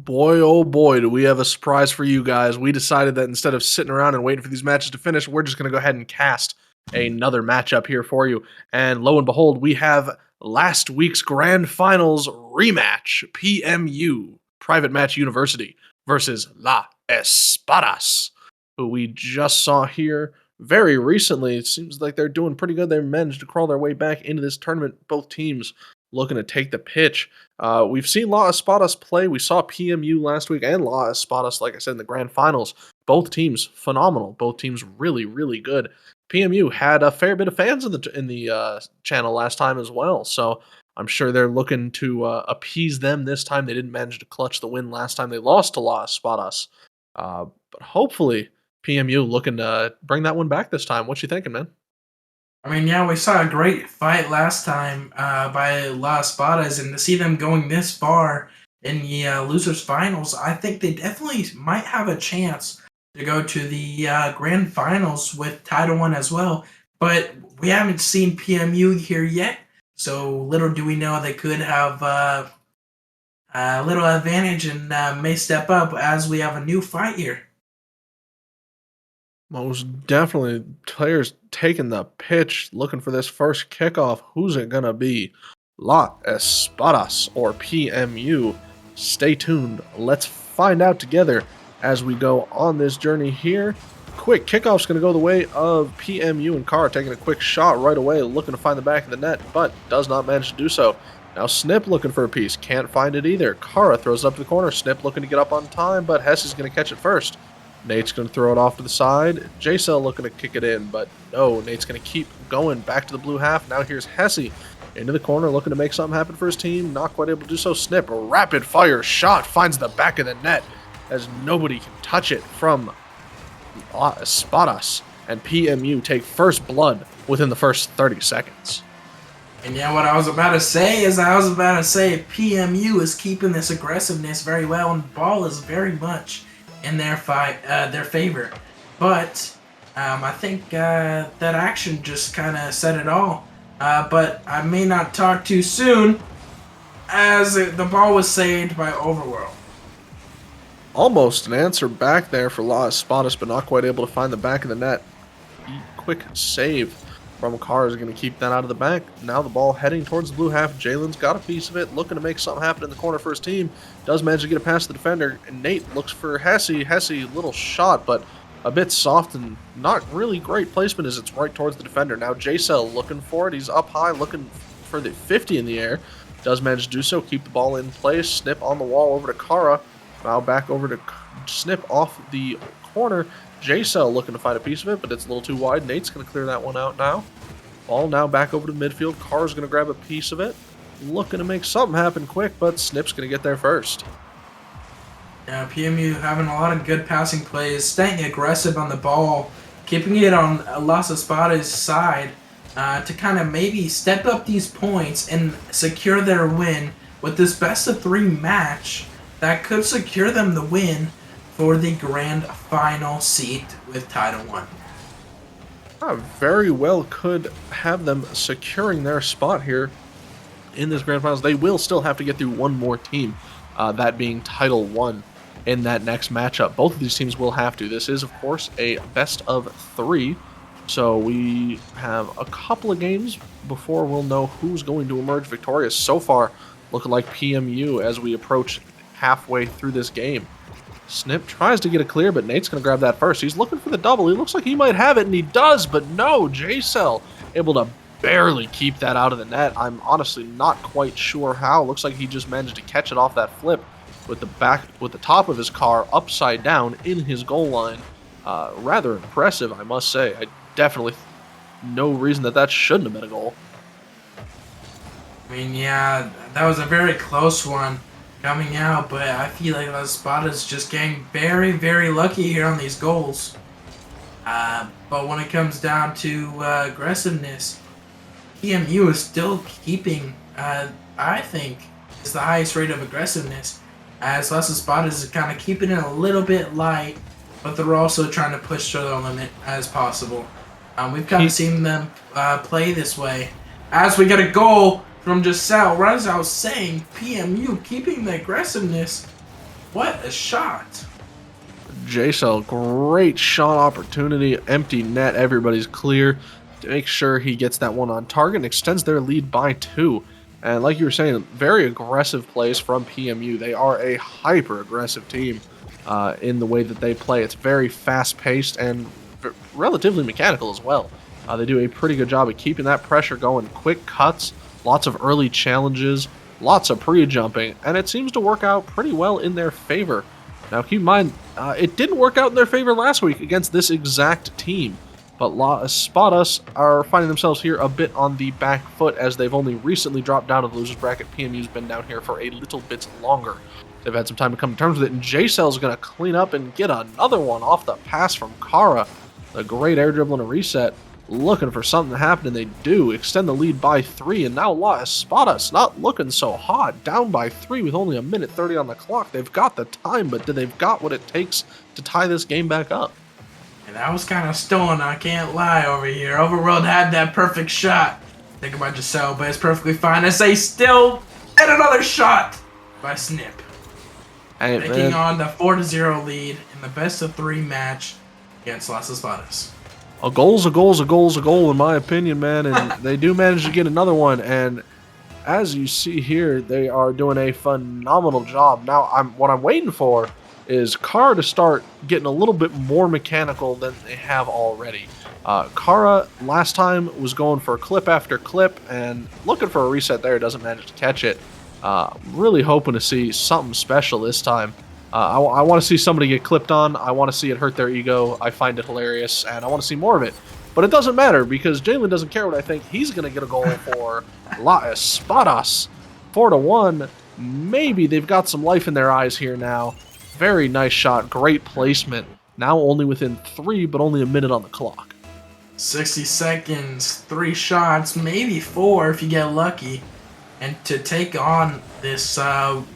Boy, oh boy, do we have a surprise for you guys. We decided that instead of sitting around and waiting for these matches to finish, we're just going to go ahead and cast another matchup here for you. And lo and behold, we have last week's grand finals rematch PMU, Private Match University, versus La Espadas, who we just saw here very recently. It seems like they're doing pretty good. They managed to crawl their way back into this tournament. Both teams looking to take the pitch. We've seen La Espadas play. We saw PMU last week and La Espadas, like I said, in the grand finals. Both teams phenomenal. Both teams really, really good. PMU had a fair bit of fans in the channel last time as well, so I'm sure they're looking to appease them this time. They didn't manage to clutch the win last time they lost to La Espadas, but hopefully PMU looking to bring that one back this time. What you thinking, man? I mean, yeah, we saw a great fight last time by La Espadas, and to see them going this far in the losers finals, I think they definitely might have a chance to go to the grand finals with Titl One as well. But we haven't seen PMU here yet, so little do we know they could have a little advantage and may step up as we have a new fight here. Most definitely, players taking the pitch, looking for this first kickoff. Who's it gonna be? La Espadas or PMU? Stay tuned. Let's find out together as we go on this journey here. Quick kickoff's gonna go the way of PMU, and Kara taking a quick shot right away, looking to find the back of the net, but does not manage to do so. Now Snip looking for a piece, can't find it either. Kara throws it up to the corner. Snip looking to get up on time, but Hess is gonna catch it first. Nate's going to throw it off to the side. J-Cell looking to kick it in, but no, Nate's going to keep going back to the blue half. Now here's Hesse into the corner looking to make something happen for his team. Not quite able to do so. Snip, a rapid fire shot, finds the back of the net as nobody can touch it from Espadas. And PMU take first blood within the first 30 seconds. And yeah, what I was about to say is PMU is keeping this aggressiveness very well, and the ball is very much in their favor, but I think that action just kind of said it all. But I may not talk too soon, as the ball was saved by Overworld. Almost an answer back there for La Espadas, but not quite able to find the back of the net. Quick save from Carr is going to keep that out of the back. Now the ball heading towards the blue half. Jalen's got a piece of it, looking to make something happen in the corner for his team. Does manage to get it past the defender, and Nate looks for Hesse. Hesse, little shot, but a bit soft and not really great placement as it's right towards the defender. Now J-Cell looking for it. He's up high, looking for the 50 in the air. Does manage to do so, keep the ball in place. Snip on the wall over to Kara. Now back over to Snip off the corner. J-Cell looking to find a piece of it, but it's a little too wide. Nate's going to clear that one out now. Ball now back over to midfield. Carr's going to grab a piece of it. Looking to make something happen quick, but Snip's going to get there first. Yeah, PMU having a lot of good passing plays, staying aggressive on the ball, keeping it on Las Espadas' side to kind of maybe step up these points and secure their win with this best-of-3 match that could secure them the win for the grand final seat with Titl One. Very well could have them securing their spot here in this grand finals. They will still have to get through one more team, that being Titl One in that next matchup. Both of these teams will have to. This is, of course, a best-of-3, so we have a couple of games before we'll know who's going to emerge victorious. So far, looking like PMU as we approach halfway through this game. Snip tries to get a clear, but Nate's going to grab that first. He's looking for the double. He looks like he might have it, and he does, but no. J-Cell able to barely keep that out of the net. I'm honestly not quite sure how. Looks like he just managed to catch it off that flip with the top of his car upside down in his goal line. Rather impressive, I must say. I definitely no reason that shouldn't have been a goal. I mean, yeah, that was a very close one coming out, but I feel like Las Espadas just getting very, very lucky here on these goals. But when it comes down to aggressiveness, PMU is still keeping, I think, is the highest rate of aggressiveness, as Las Espadas is kind of keeping it a little bit light, but they're also trying to push to the limit as possible. We've kind of seen them play this way. As we get a goal from Giselle, right as I was saying, PMU keeping the aggressiveness What a shot! J-Cell, great shot opportunity, empty net, everybody's clear to make sure he gets that one on target and extends their lead by 2. And like you were saying, very aggressive plays from PMU. They are a hyper-aggressive team in the way that they play. It's very fast-paced and relatively mechanical as well. They do a pretty good job of keeping that pressure going. Quick cuts, lots of early challenges, lots of pre-jumping, and it seems to work out pretty well in their favor. Now, keep in mind, it didn't work out in their favor last week against this exact team, but Spadas are finding themselves here a bit on the back foot as they've only recently dropped down to the losers bracket. PMU's been down here for a little bit longer. They've had some time to come to terms with it, and J-Cell's going to clean up and get another one off the pass from Kara. A great air dribble and a reset. Looking for something to happen, and they do. Extend the lead by 3, and now Spadas not looking so hot. Down by 3 with only 1:30 on the clock. They've got the time, but do they've got what it takes to tie this game back up? And that was kind of stolen, I can't lie over here. Overworld had that perfect shot. Think about Giselle, but it's perfectly fine as they still get another shot by Snip. Hey, taking on the 4-0 lead in the best-of-3 match against Las Espadas. A goal's a goal's a goal's a goal, in my opinion, man, and they do manage to get another one, and as you see here, they are doing a phenomenal job. Now, what I'm waiting for is Kara to start getting a little bit more mechanical than they have already. Kara, last time, was going for clip after clip, and looking for a reset there, doesn't manage to catch it. Really hoping to see something special this time. I want to see somebody get clipped on. I want to see it hurt their ego. I find it hilarious, and I want to see more of it. But it doesn't matter, because Jalen doesn't care what I think. He's going to get a goal for La Espadas. 4-1. Maybe they've got some life in their eyes here now. Very nice shot. Great placement. Now only within 3, but only a minute on the clock. 60 seconds, 3 shots, maybe 4 if you get lucky. And to take on this 1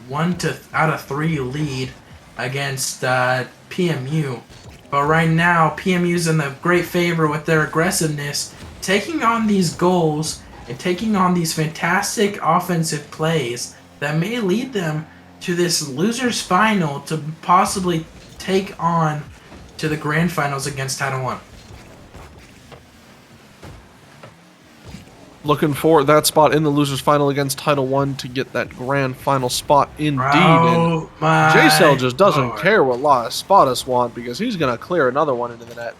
out of 3 lead against PMU. But right now, PMU's in the great favor with their aggressiveness, taking on these goals and taking on these fantastic offensive plays that may lead them to this losers final to possibly take on to the grand finals against Titl One. Looking for that spot in the losers final against Titl One to get that grand final spot indeed. Oh, and J-Cell just doesn't care what La Espadas want, because he's going to clear another one into the net.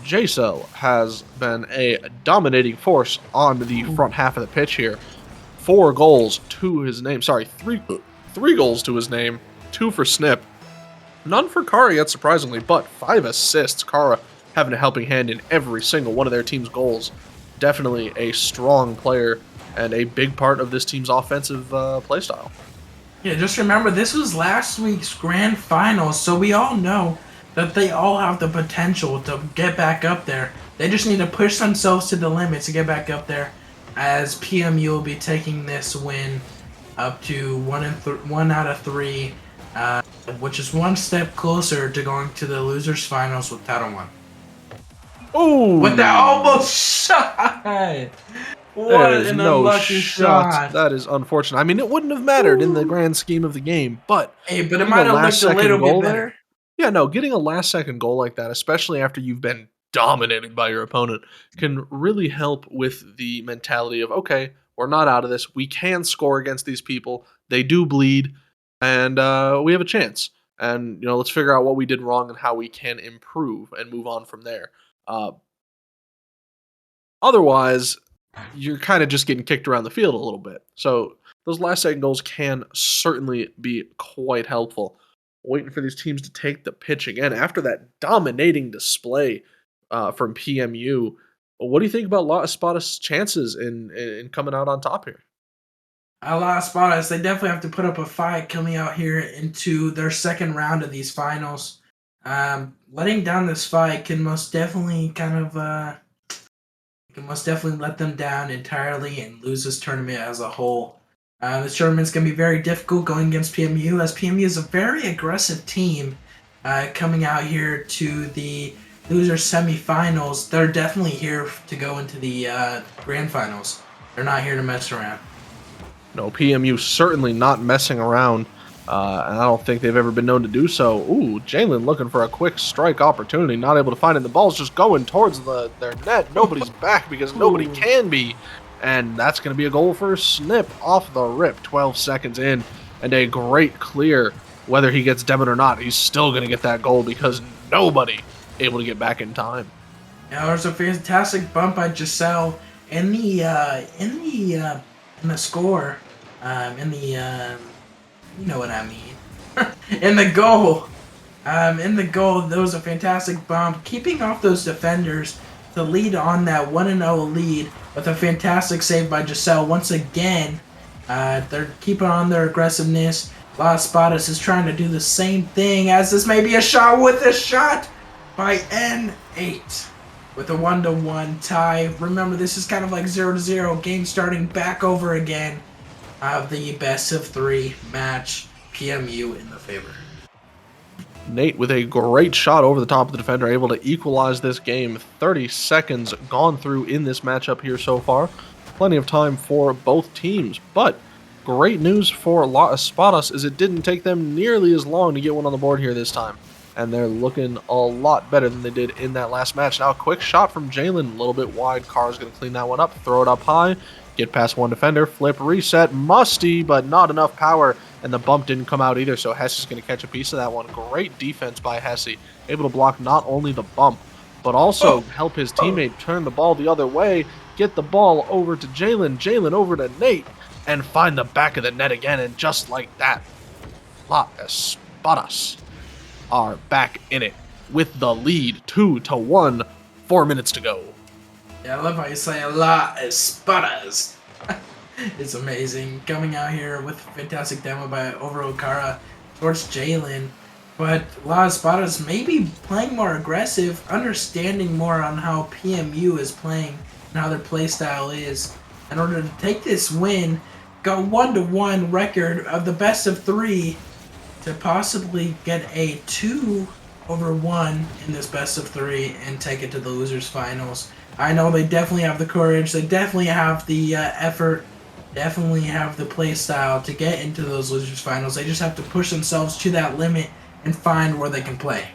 J-Cell has been a dominating force on the front half of the pitch here. 4 goals to his name. Sorry, 3 goals to his name. 2 for Snip. None for Kara yet, surprisingly, but 5 assists. Kara having a helping hand in every single one of their team's goals. Definitely a strong player and a big part of this team's offensive playstyle. Yeah, just remember, this was last week's grand finals, so we all know that they all have the potential to get back up there. They just need to push themselves to the limit to get back up there, as PMU will be taking this win up to 1 out of 3, which is 1 step closer to going to the losers finals with Titl One. Oh! With that almost shot! What an unlucky shot. That is unfortunate. I mean, it wouldn't have mattered in the grand scheme of the game, but... Hey, but it might have looked a little bit better. Yeah, no, getting a last-second goal like that, especially after you've been dominated by your opponent, can really help with the mentality of, okay, we're not out of this. We can score against these people. They do bleed, and we have a chance. And, you know, let's figure out what we did wrong and how we can improve and move on from there. Otherwise, you're kind of just getting kicked around the field a little bit. So those last-second goals can certainly be quite helpful. Waiting for these teams to take the pitch again after that dominating display from PMU. What do you think about La Espadas' chances in coming out on top here? La Espadas, they definitely have to put up a fight coming out here into their second round of these finals. Letting down this fight can most definitely let them down entirely and lose this tournament as a whole. This tournament's going to be very difficult going against PMU, as PMU is a very aggressive team coming out here to the loser semifinals. They're definitely here to go into the grand finals. They're not here to mess around. No, PMU certainly not messing around. And I don't think they've ever been known to do so. Ooh, Jalen looking for a quick strike opportunity, not able to find it. The ball's just going towards their net. Nobody's back because nobody Ooh. can be. And that's going to be a goal for Snip off the rip, 12 seconds in. And a great clear. Whether he gets debit or not, he's still going to get that goal because nobody able to get back in time. Now there's a fantastic bump by Giselle in the score, you know what I mean, in the goal. There was a fantastic bump, keeping off those defenders to lead on that 1-0 lead with a fantastic save by Giselle. Once again, they're keeping on their aggressiveness. Las Espadas is trying to do the same thing, as this may be a shot with a shot by N8 with a 1-1 tie. Remember, this is kind of like 0-0, game starting back over again of the best of 3 match. PMU in the favor. Nate with a great shot over the top of the defender, able to equalize this game. 30 seconds gone through in this matchup here so far. Plenty of time for both teams, but great news for La Espadas is it didn't take them nearly as long to get one on the board here this time. And they're looking a lot better than they did in that last match. Now a quick shot from Jalen, a little bit wide. Carr's going to clean that one up, throw it up high, get past one defender, flip, reset, musty, but not enough power. And the bump didn't come out either, so Hesse is going to catch a piece of that one. Great defense by Hesse, able to block not only the bump, but also help his teammate turn the ball the other way, get the ball over to Jalen, Jalen over to Nate, and find the back of the net again. And just like that, La Espadas are back in it with the lead 2-1, 4 minutes to go. Yeah, I love how you say La Espadas. It's amazing. Coming out here with a fantastic demo by Okara towards Jalen. But La Espadas maybe playing more aggressive, understanding more on how PMU is playing and how their playstyle is. In order to take this win, go 1-1 record of the best of 3 to possibly get a 2-1 in this best of 3 and take it to the losers finals. I know they definitely have the courage, they definitely have the effort, definitely have the play style to get into those losers finals. They just have to push themselves to that limit and find where they can play.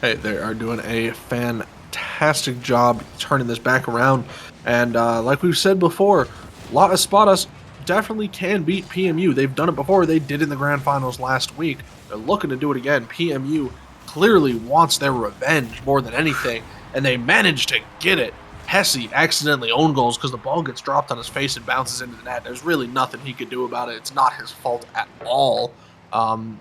Hey, they are doing a fantastic job turning this back around. And like we've said before, La Espadas definitely can beat PMU. They've done it before. They did in the grand finals last week. They're looking to do it again. PMU clearly wants their revenge more than anything, and they managed to get it. Hesse accidentally owned goals because the ball gets dropped on his face and bounces into the net. There's really nothing he could do about it. It's not his fault at all.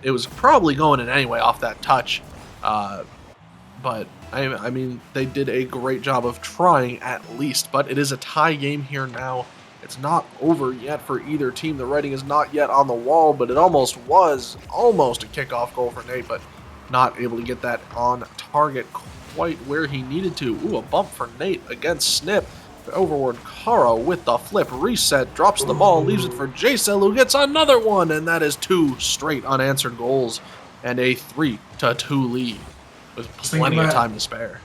It was probably going in anyway off that touch. But, I mean, they did a great job of trying at least. But it is a tie game here now. It's not over yet for either team. The writing is not yet on the wall, but it almost was. Almost a kickoff goal for Nate, but not able to get that on target quite where he needed to. Ooh, a bump for Nate against Snip. Overward Kara with the flip reset, drops the ball, leaves it for J-Cell, who gets another one, and that is 2 straight unanswered goals and a 3-2 lead with plenty of time to spare.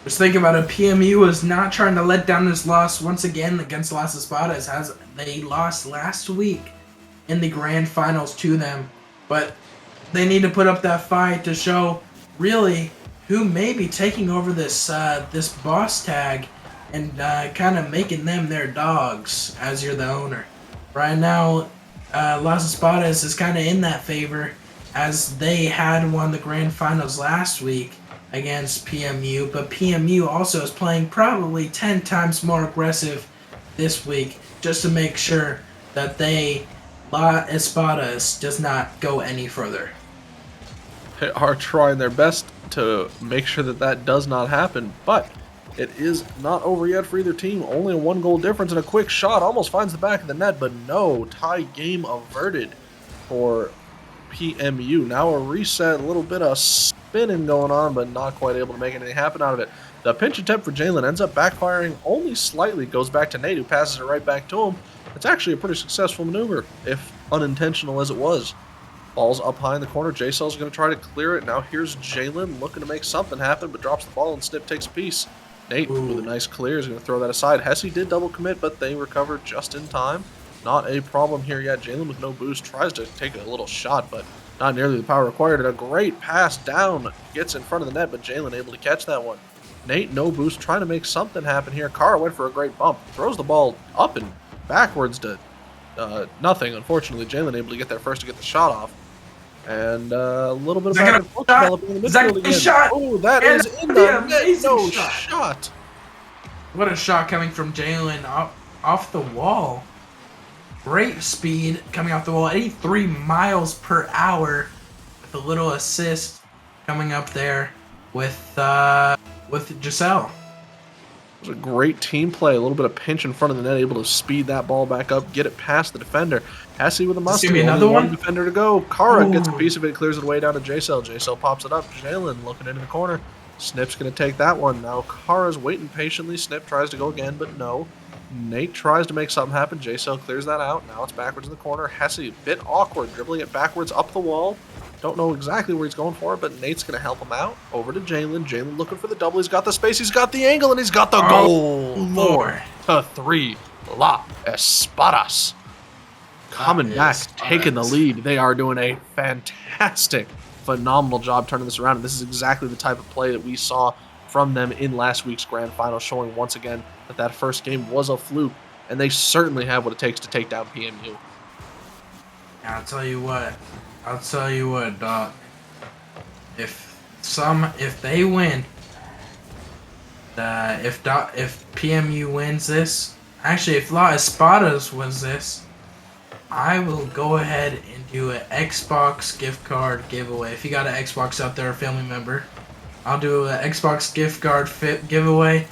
Just think about it, PMU is not trying to let down this loss once again against Las Espadas, as they lost last week in the grand finals to them. But they need to put up that fight to show really who may be taking over this this boss tag and kind of making them their dogs as you're the owner. Right now, Las Espadas is kind of in that favor, as they had won the grand finals last week against PMU, but PMU also is playing probably 10 times more aggressive this week just to make sure that La Espadas does not go any further. They are trying their best to make sure that that does not happen, but it is not over yet for either team. Only a 1-goal difference, and a quick shot almost finds the back of the net, but no, tie game averted for PMU. Now a reset, a little bit of spinning going on, but not quite able to make anything happen out of it. The pinch attempt for Jalen ends up backfiring only slightly, goes back to Nate, who passes it right back to him. It's actually a pretty successful maneuver, if unintentional as it was. Ball's up high in the corner. J-Cell's going to try to clear it. Now here's Jalen looking to make something happen, but drops the ball and Snip takes a piece. Nate with a nice clear is going to throw that aside. Hesse did double commit, but they recovered just in time. not a problem here yet. Jalen with no boost tries to take a little shot, but not nearly the power required. And a great pass down gets in front of the net, but Jalen able to catch that one. Nate, no boost, trying to make something happen here. Kara went for a great bump, throws the ball up and backwards to nothing. Unfortunately, Jalen able to get there first to get the shot off. And a little bit of back and forth developing in the midfield again. Shot. Oh, that is in the net. No shot. What a shot coming from Jalen off the wall. Great speed coming off the wall, 83 miles per hour, with a little assist coming up there with Giselle. It was a great team play. A little bit of pinch in front of the net, able to speed that ball back up, get it past the defender. Hesse with a must. Another one defender to go. Kara gets a piece of it, clears it away down to J-Cell. J-Cell pops it up. Jalen looking into the corner. Snip's going to take that one. Now Kara's waiting patiently. Snip tries to go again, but no. Nate tries to make something happen. J-Cell clears that out. Now it's backwards in the corner. Hesse, a bit awkward, dribbling it backwards up the wall. Don't know exactly where he's going for it, but Nate's going to help him out. Over to Jalen. Jalen looking for the double. He's got the space. He's got the angle, and he's got the goal. 4-3. La Espadas. Coming back, taking the lead. They are doing a fantastic, phenomenal job turning this around. And this is exactly the type of play that we saw from them in last week's grand final, showing once again that first game was a fluke, and they certainly have what it takes to take down PMU. I'll tell you what, Doc. If they win, if PMU wins this, actually, if La Espadas wins this, I will go ahead and do an Xbox gift card giveaway. If you got an Xbox out there, a family member, I'll do an Xbox gift card giveaway.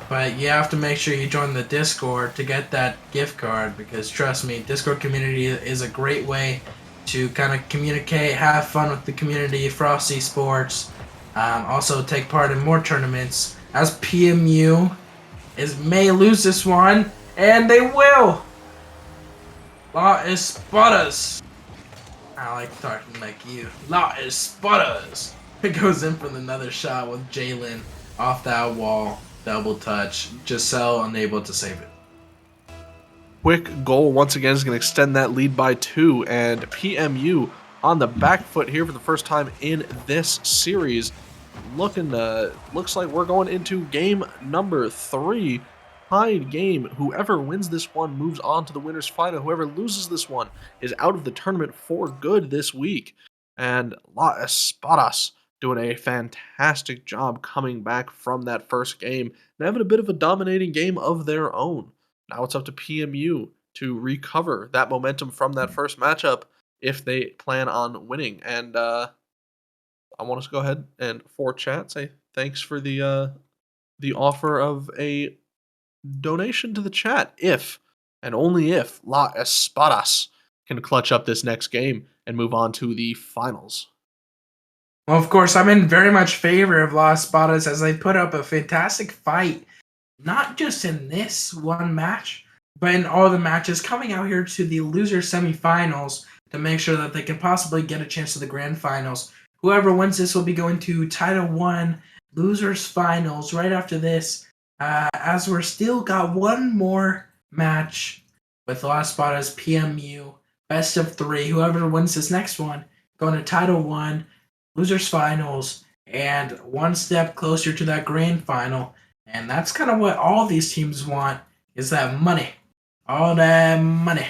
But you have to make sure you join the Discord to get that gift card, because trust me, Discord community is a great way to kind of communicate, have fun with the community, Frost Esports, also take part in more tournaments, as PMU may lose this one, and they will! La Espadas! I like talking like you. La Espadas! It goes in for another shot with Jalen off that wall. Double touch. Giselle unable to save it. Quick goal once again is going to extend that lead by 2, and PMU on the back foot here for the first time in this series. Looks like we're going into game number 3. Tied game. Whoever wins this one moves on to the winner's final. Whoever loses this one is out of the tournament for good this week. And La Espadas doing a fantastic job coming back from that first game and having a bit of a dominating game of their own. Now it's up to PMU to recover that momentum from that first matchup if they plan on winning. And I want us to go ahead and for chat say thanks for the offer of a donation to the chat if and only if La Espadas can clutch up this next game and move on to the finals. Well, of course, I'm in very much favor of La Espadas as they put up a fantastic fight, not just in this one match, but in all the matches, coming out here to the loser semifinals to make sure that they can possibly get a chance to the grand finals. Whoever wins this will be going to Titl One losers finals right after this, as we're still got one more match with La Espadas PMU, best of 3. Whoever wins this next one, going to Titl One losers finals, and one step closer to that grand final. And that's kind of what all these teams want, is that money. All that money.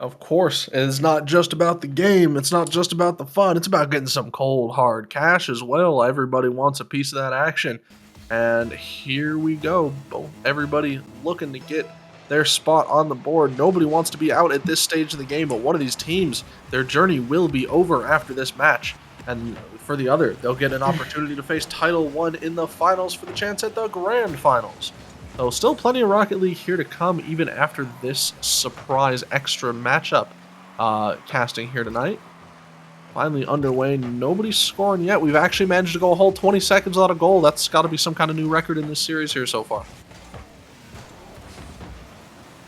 Of course, it's not just about the game, it's not just about the fun, it's about getting some cold, hard cash as well. Everybody wants a piece of that action. And here we go. Everybody looking to get their spot on the board. Nobody wants to be out at this stage of the game, but one of these teams, their journey will be over after this match. And for the other, they'll get an opportunity to face Titl One in the finals for the chance at the grand finals. So still plenty of Rocket League here to come even after this surprise extra matchup casting here tonight. Finally underway, nobody's scoring yet. We've actually managed to go a whole 20 seconds without a goal. That's got to be some kind of new record in this series here so far.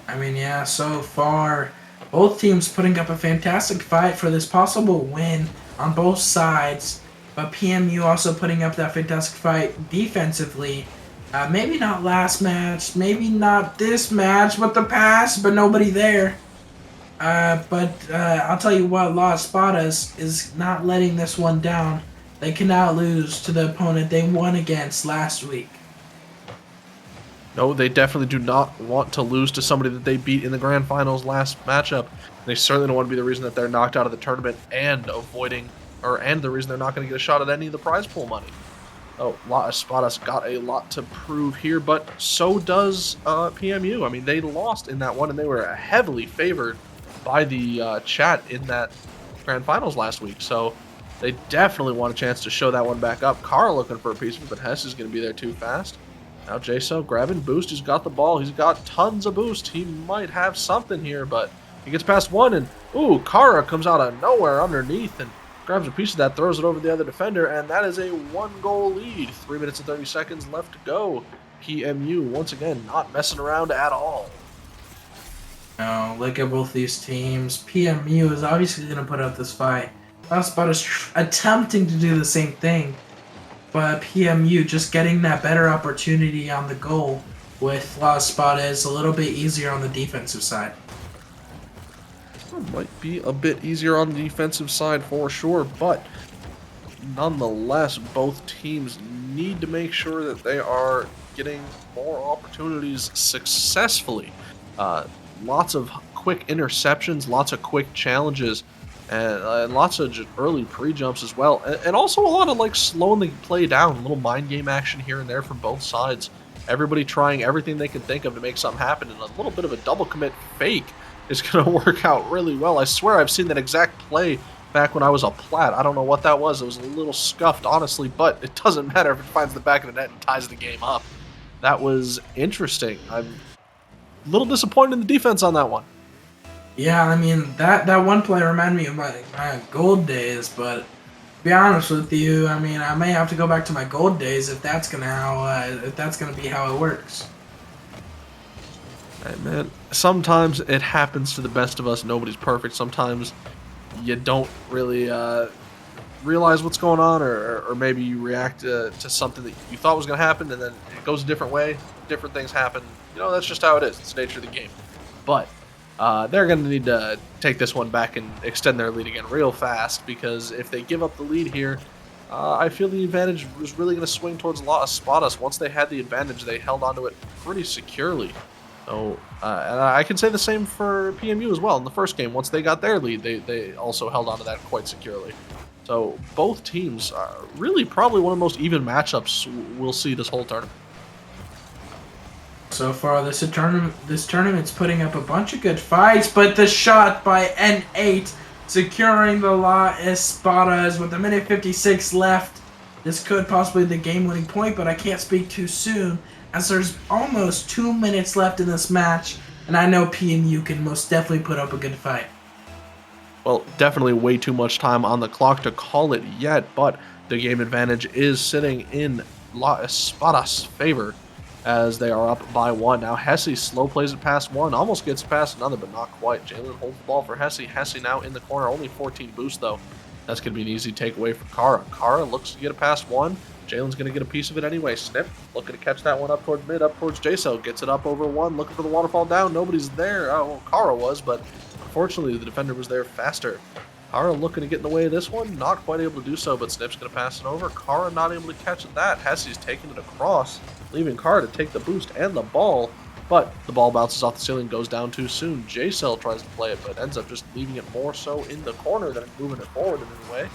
I mean, yeah, so far, both teams putting up a fantastic fight for this possible win on both sides, but PMU also putting up that fantastic fight defensively Maybe not last match, maybe not this match, but the past, but nobody there. But I'll tell you what, Las Espadas is not letting this one down. They cannot lose to the opponent they won against last week. No, they definitely do not want to lose to somebody that they beat in the grand finals last matchup. They certainly don't want to be the reason that they're knocked out of the tournament and the reason they're not going to get a shot at any of the prize pool money. Oh, La Espadas got a lot to prove here, but so does PMU. I mean, they lost in that one, and they were heavily favored by the chat in that grand finals last week. So they definitely want a chance to show that one back up. Carl looking for a piece of it, but Hess is going to be there too fast. Now Jaso grabbing boost. He's got the ball. He's got tons of boost. He might have something here, but he gets past one, and ooh, Kara comes out of nowhere underneath and grabs a piece of that, throws it over the other defender, and that is a 1-goal lead. 3 minutes and 30 seconds left to go. PMU, once again, not messing around at all. No, look at both these teams. PMU is obviously going to put up this fight. Las Espadas attempting to do the same thing, but PMU just getting that better opportunity on the goal with Las Espadas a little bit easier on the defensive side. Might be a bit easier on the defensive side for sure, but nonetheless, both teams need to make sure that they are getting more opportunities successfully. Lots of quick interceptions, lots of quick challenges, and lots of just early pre-jumps as well. And also a lot of like slowing the play down, little mind game action here and there from both sides. Everybody trying everything they can think of to make something happen, and a little bit of a double commit fake is going to work out really well. I swear I've seen that exact play back when I was a plat. I don't know what that was. It was a little scuffed, honestly, but it doesn't matter if it finds the back of the net and ties the game up. That was interesting. I'm a little disappointed in the defense on that one. Yeah, I mean, that one play reminded me of my gold days, but to be honest with you, I mean, I may have to go back to my gold days if that's gonna be how it works. Hey, man, sometimes it happens to the best of us. Nobody's perfect. Sometimes you don't really realize what's going on, or maybe you react to something that you thought was going to happen, and then it goes a different way. Different things happen. You know, that's just how it is. It's the nature of the game. But they're going to need to take this one back and extend their lead again real fast, because if they give up the lead here, I feel the advantage was really going to swing towards Las Espadas. Once they had the advantage, they held onto it pretty securely. So, and I can say the same for PMU as well. In the first game, once they got their lead, they also held onto that quite securely. So both teams are really probably one of the most even matchups we'll see this whole tournament. So far, this tournament's putting up a bunch of good fights, but the shot by N8 securing the La Espadas with a minute 56 left. This could possibly be the game-winning point, but I can't speak too soon, as there's almost 2 minutes left in this match, and I know PMU can most definitely put up a good fight. Well, definitely way too much time on the clock to call it yet, but the game advantage is sitting in La Espadas' favor as they are up by one. Now Hesse slow plays it past one, almost gets past another, but not quite. Jalen holds the ball for Hesse. Hesse now in the corner, only 14 boost though. That's going to be an easy takeaway for Kara. Kara looks to get it past one. Jalen's going to get a piece of it anyway. Snip looking to catch that one up towards mid, up towards Jaso. Gets it up over one, looking for the waterfall down. Nobody's there. Oh, well, Kara was, but unfortunately the defender was there faster. Kara looking to get in the way of this one. Not quite able to do so, but Snip's going to pass it over. Kara not able to catch that. Hesse's taking it across, leaving Kara to take the boost and the ball. But the ball bounces off the ceiling, goes down too soon. J-Cell tries to play it, but ends up just leaving it more so in the corner than moving it forward in any way.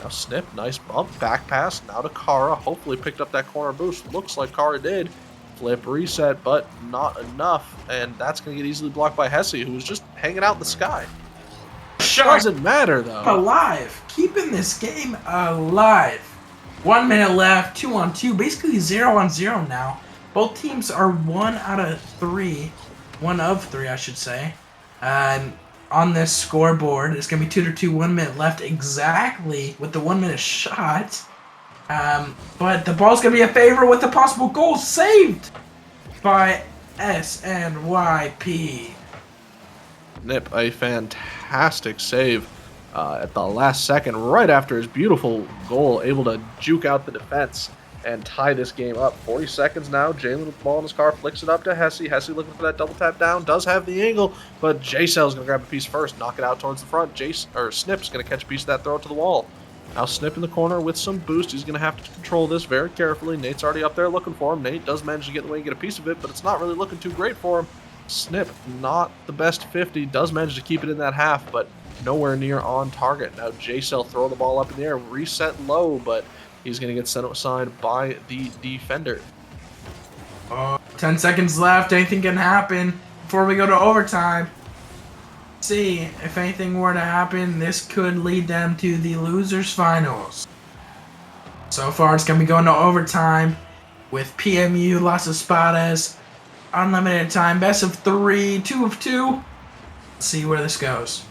Now Snip, nice bump, back pass, now to Kara. Hopefully picked up that corner boost. Looks like Kara did. Flip reset, but not enough. And that's going to get easily blocked by Hesse, who was just hanging out in the sky. Doesn't matter, though. Alive. Keeping this game alive. 1 minute left, 2-on-2, basically 0-on-0 now. Both teams are 1 out of 3. 1 of 3, I should say. On this scoreboard, it's going to be 2-2, 1 minute left exactly with the 1 minute shot. But the ball's going to be a favor with a possible goal saved by SNYP. Nip, a fantastic save at the last second, right after his beautiful goal, able to juke out the defense. and tie this game up. 40 seconds now. Jalen with the ball in his car flicks it up to Hesse. Hesse looking for that double tap down. Does have the angle, but J-Cell's going to grab a piece first, knock it out towards the front. Snip's going to catch a piece of that, throw it to the wall. Now Snip in the corner with some boost. He's going to have to control this very carefully. Nate's already up there looking for him. Nate does manage to get in the way and get a piece of it, but it's not really looking too great for him. Snip, not the best 50, does manage to keep it in that half, but nowhere near on target. Now J-Cell throw the ball up in the air, reset low, but he's going to get sent aside by the defender. 10 seconds left. Anything can happen before we go to overtime. See, if anything were to happen, this could lead them to the losers finals. So far, it's going to be going to overtime with PMU, Las Espadas, unlimited time, best of 3, 2 of 2. Let's see where this goes.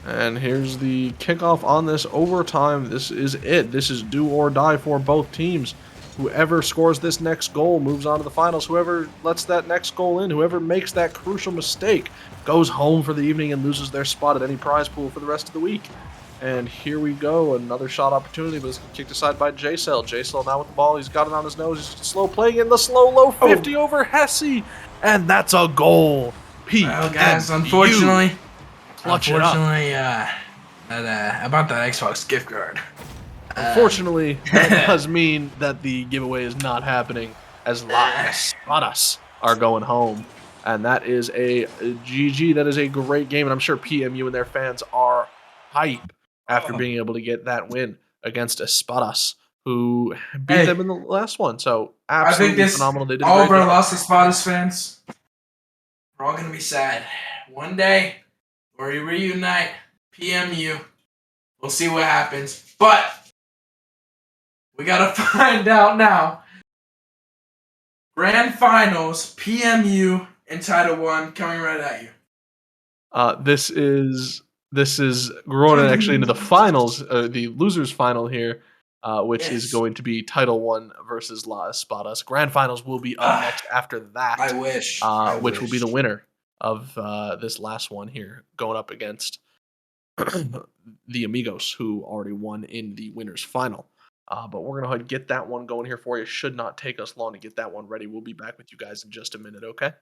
And here's the kickoff on this overtime. This is it. This is do or die for both teams. Whoever scores this next goal moves on to the finals. Whoever lets that next goal in, whoever makes that crucial mistake, goes home for the evening and loses their spot at any prize pool for the rest of the week. And here we go. Another shot opportunity, but it's kicked aside by J-Cell. J-Cell now with the ball. He's got it on his nose. He's slow playing in the slow low 50 over Hesse. And that's a goal. Well, guys, unfortunately, clutch it up. About that Xbox gift card. Unfortunately, that does mean that the giveaway is not happening, as Las Espadas are going home. And that is a GG. That is a great game, and I'm sure PMU and their fans are hype after being able to get that win against Espadas, who beat them in the last one. So absolutely phenomenal. They did all of our job. Las Espadas fans, we're all gonna be sad. One day, where we reunite PMU, we'll see what happens. But we gotta find out now. Grand Finals, PMU, and Titl One coming right at you. This is growing actually into the finals, the losers final here, which is going to be Titl One versus La Espadas. Grand Finals will be up next after that. I wish. Which will be the winner of this last one here, going up against the Amigos, who already won in the winners final. But we're going to get that one going here for you. Should not take us long to get that one ready. We'll be back with you guys in just a minute, okay?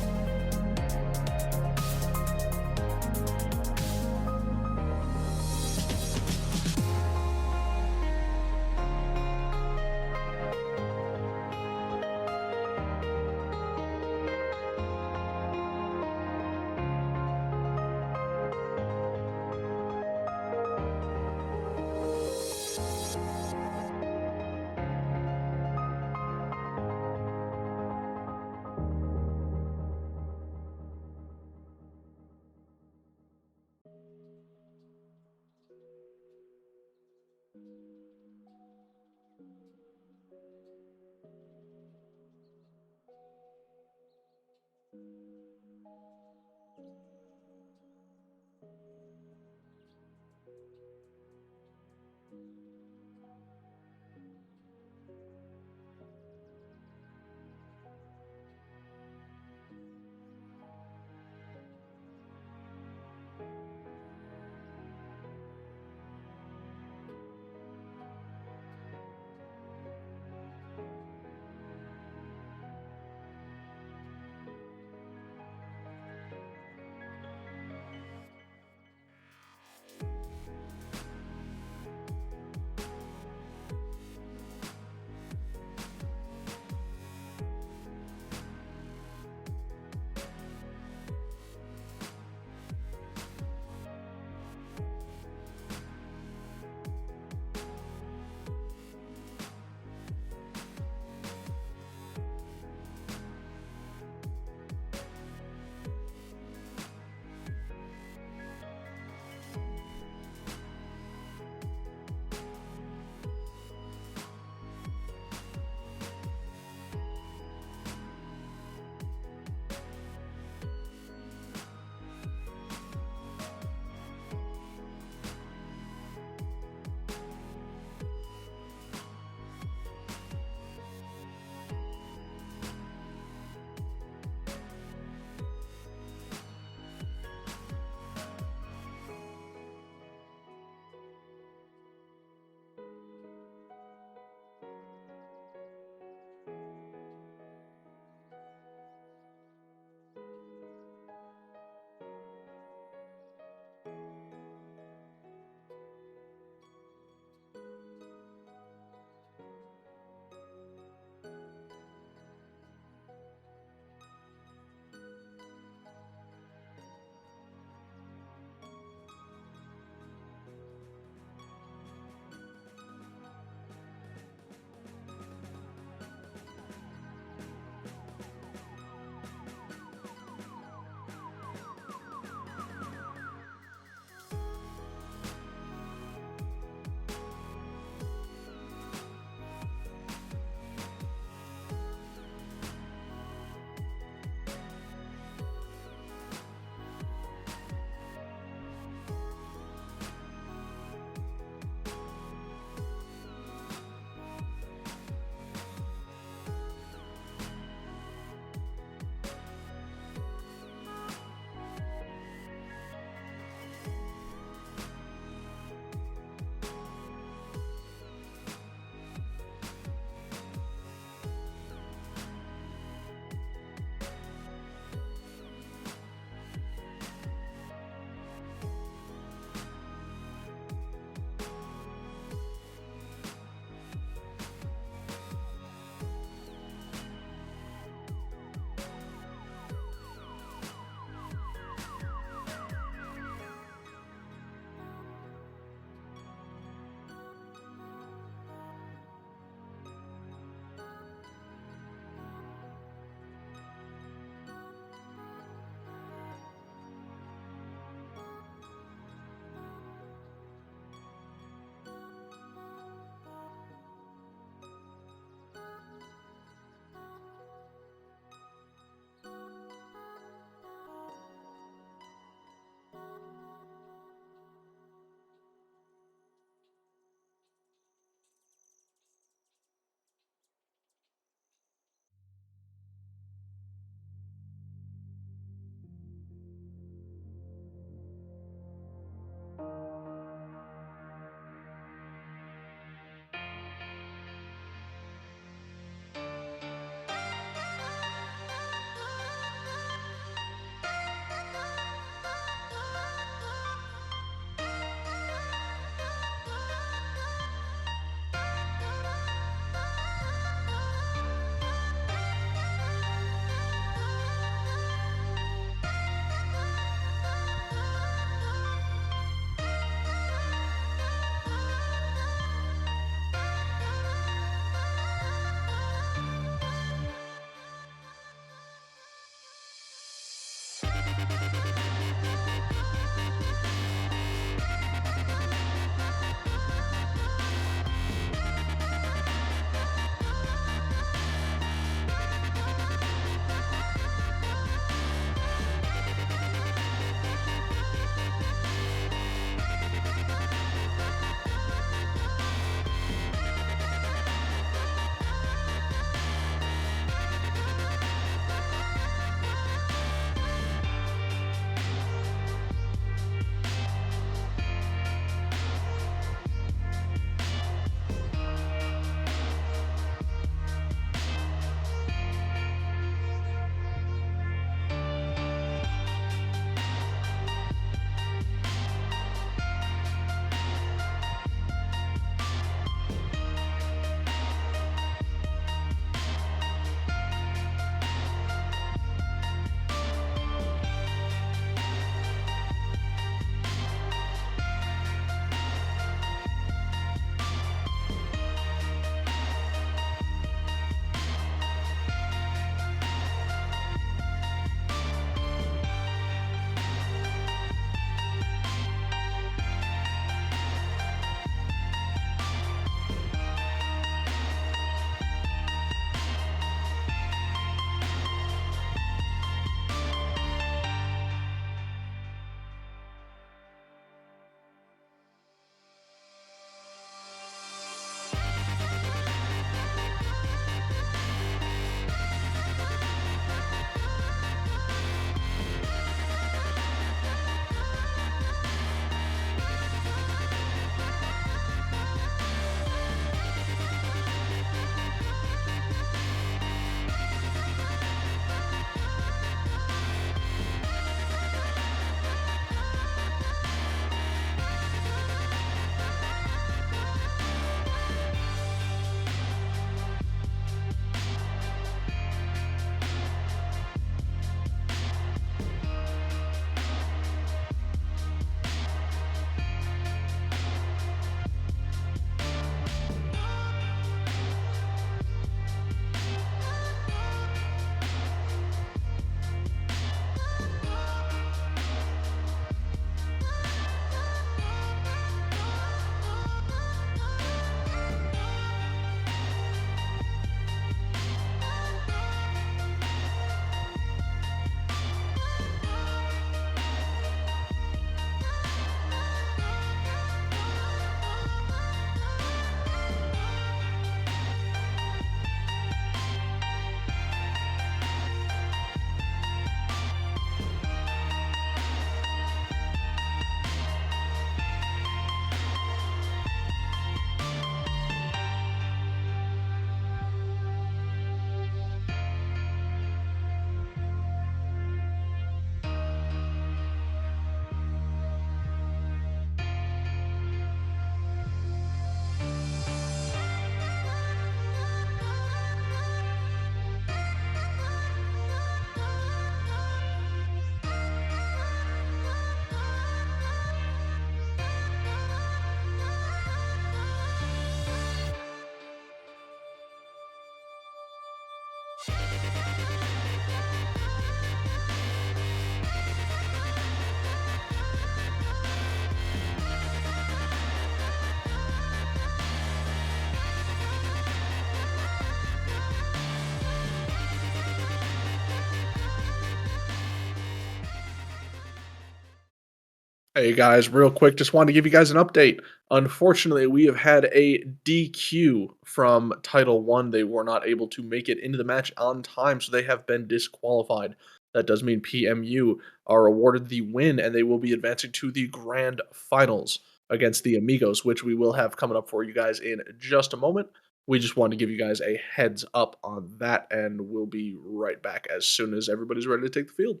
Hey guys, real quick, just wanted to give you guys an update. Unfortunately, we have had a DQ from Title One. They were not able to make it into the match on time, so they have been disqualified. That does mean PMU are awarded the win, and they will be advancing to the grand finals against the Amigos, which we will have coming up for you guys in just a moment. We just wanted to give you guys a heads up on that, and we'll be right back as soon as everybody's ready to take the field.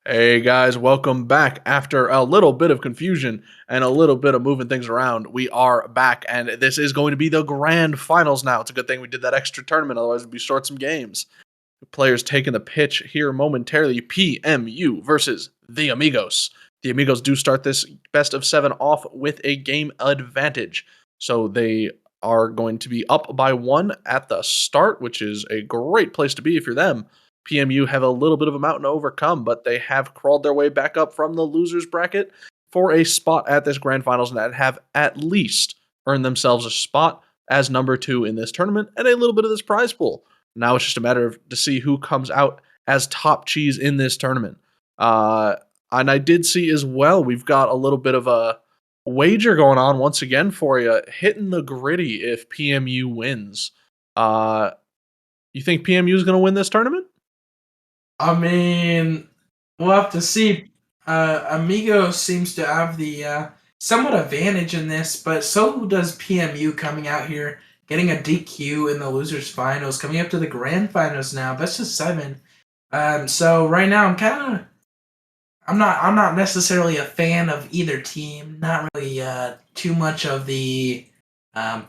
Hey guys, welcome back. After a little bit of confusion and a little bit of moving things around, we are back, and this is going to be the grand finals now. It's a good thing we did that extra tournament, otherwise, we'd be short some games. The players taking the pitch here momentarily. PMU versus the Amigos. The Amigos do start this best of seven off with a game advantage. So they are going to be up by 1 at the start, which is a great place to be if you're them. PMU have a little bit of a mountain to overcome, but they have crawled their way back up from the losers bracket for a spot at this grand finals and have at least earned themselves a spot as number 2 in this tournament and a little bit of this prize pool. Now it's just a matter of to see who comes out as top cheese in this tournament. And I did see as well, we've got a little bit of a wager going on once again for you, hitting the gritty if PMU wins. You think PMU is going to win this tournament? I mean, we'll have to see. Amigos seems to have the somewhat advantage in this, but so does PMU coming out here, getting a DQ in the losers finals, coming up to the grand finals now, best of 7. So right now I'm not necessarily a fan of either team. Not really too much of the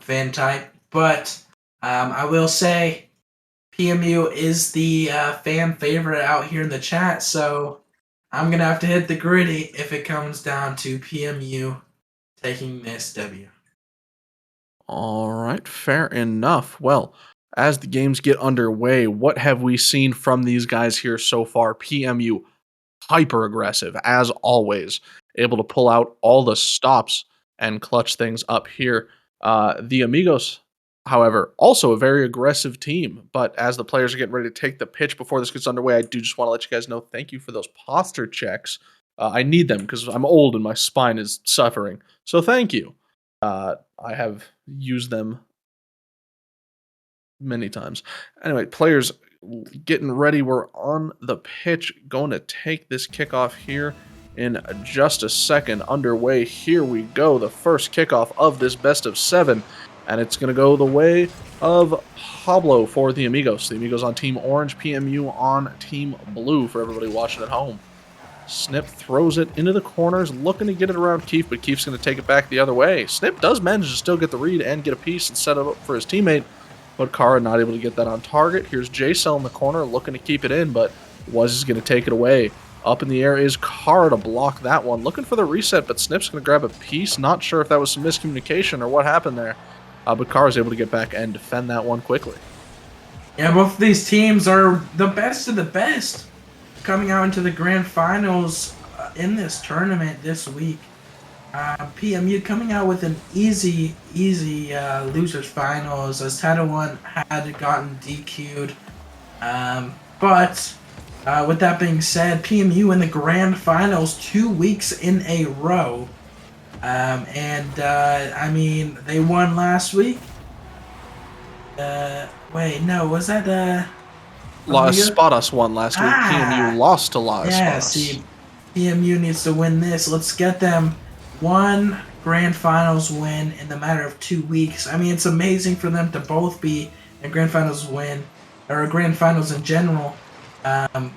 fan type, but I will say PMU is the fan favorite out here in the chat. So I'm gonna have to hit the gritty if it comes down to PMU taking this W. All right, fair enough. Well, as the games get underway, what have we seen from these guys here so far? PMU hyper aggressive as always, able to pull out all the stops and clutch things up here. The Amigos, however, also a very aggressive team, but as the players are getting ready to take the pitch before this gets underway, I do just want to let you guys know thank you for those posture checks. I need them because I'm old and my spine is suffering. So thank you. I have used them many times. Anyway, players getting ready. We're on the pitch, going to take this kickoff here in just a second. Underway. Here we go. The first kickoff of this best of 7, and it's going to go the way of Pablo for the Amigos. The Amigos on Team Orange, PMU on Team Blue for everybody watching at home. Snip throws it into the corners, looking to get it around Keith, but Keith's going to take it back the other way. Snip does manage to still get the read and get a piece and set it up for his teammate, but Kara not able to get that on target. Here's J-Cell in the corner looking to keep it in, but Was going to take it away. Up in the air is Kara to block that one. Looking for the reset, but Snip's going to grab a piece. Not sure if that was some miscommunication or what happened there, but Kara's able to get back and defend that one quickly. Yeah, both of these teams are the best of the best coming out into the grand finals in this tournament this week. PMU coming out with an easy losers finals as Titl One had gotten DQ'd. But with that being said, PMU in the grand finals 2 weeks in a row. I mean, they won last week. Wait, no, was that Las Espadas won last week. PMU lost to Las Espadas. Yeah, see, PMU needs to win this. Let's get them one grand finals win in the matter of 2 weeks. I mean, it's amazing for them to both be a grand finals win, or a grand finals in general,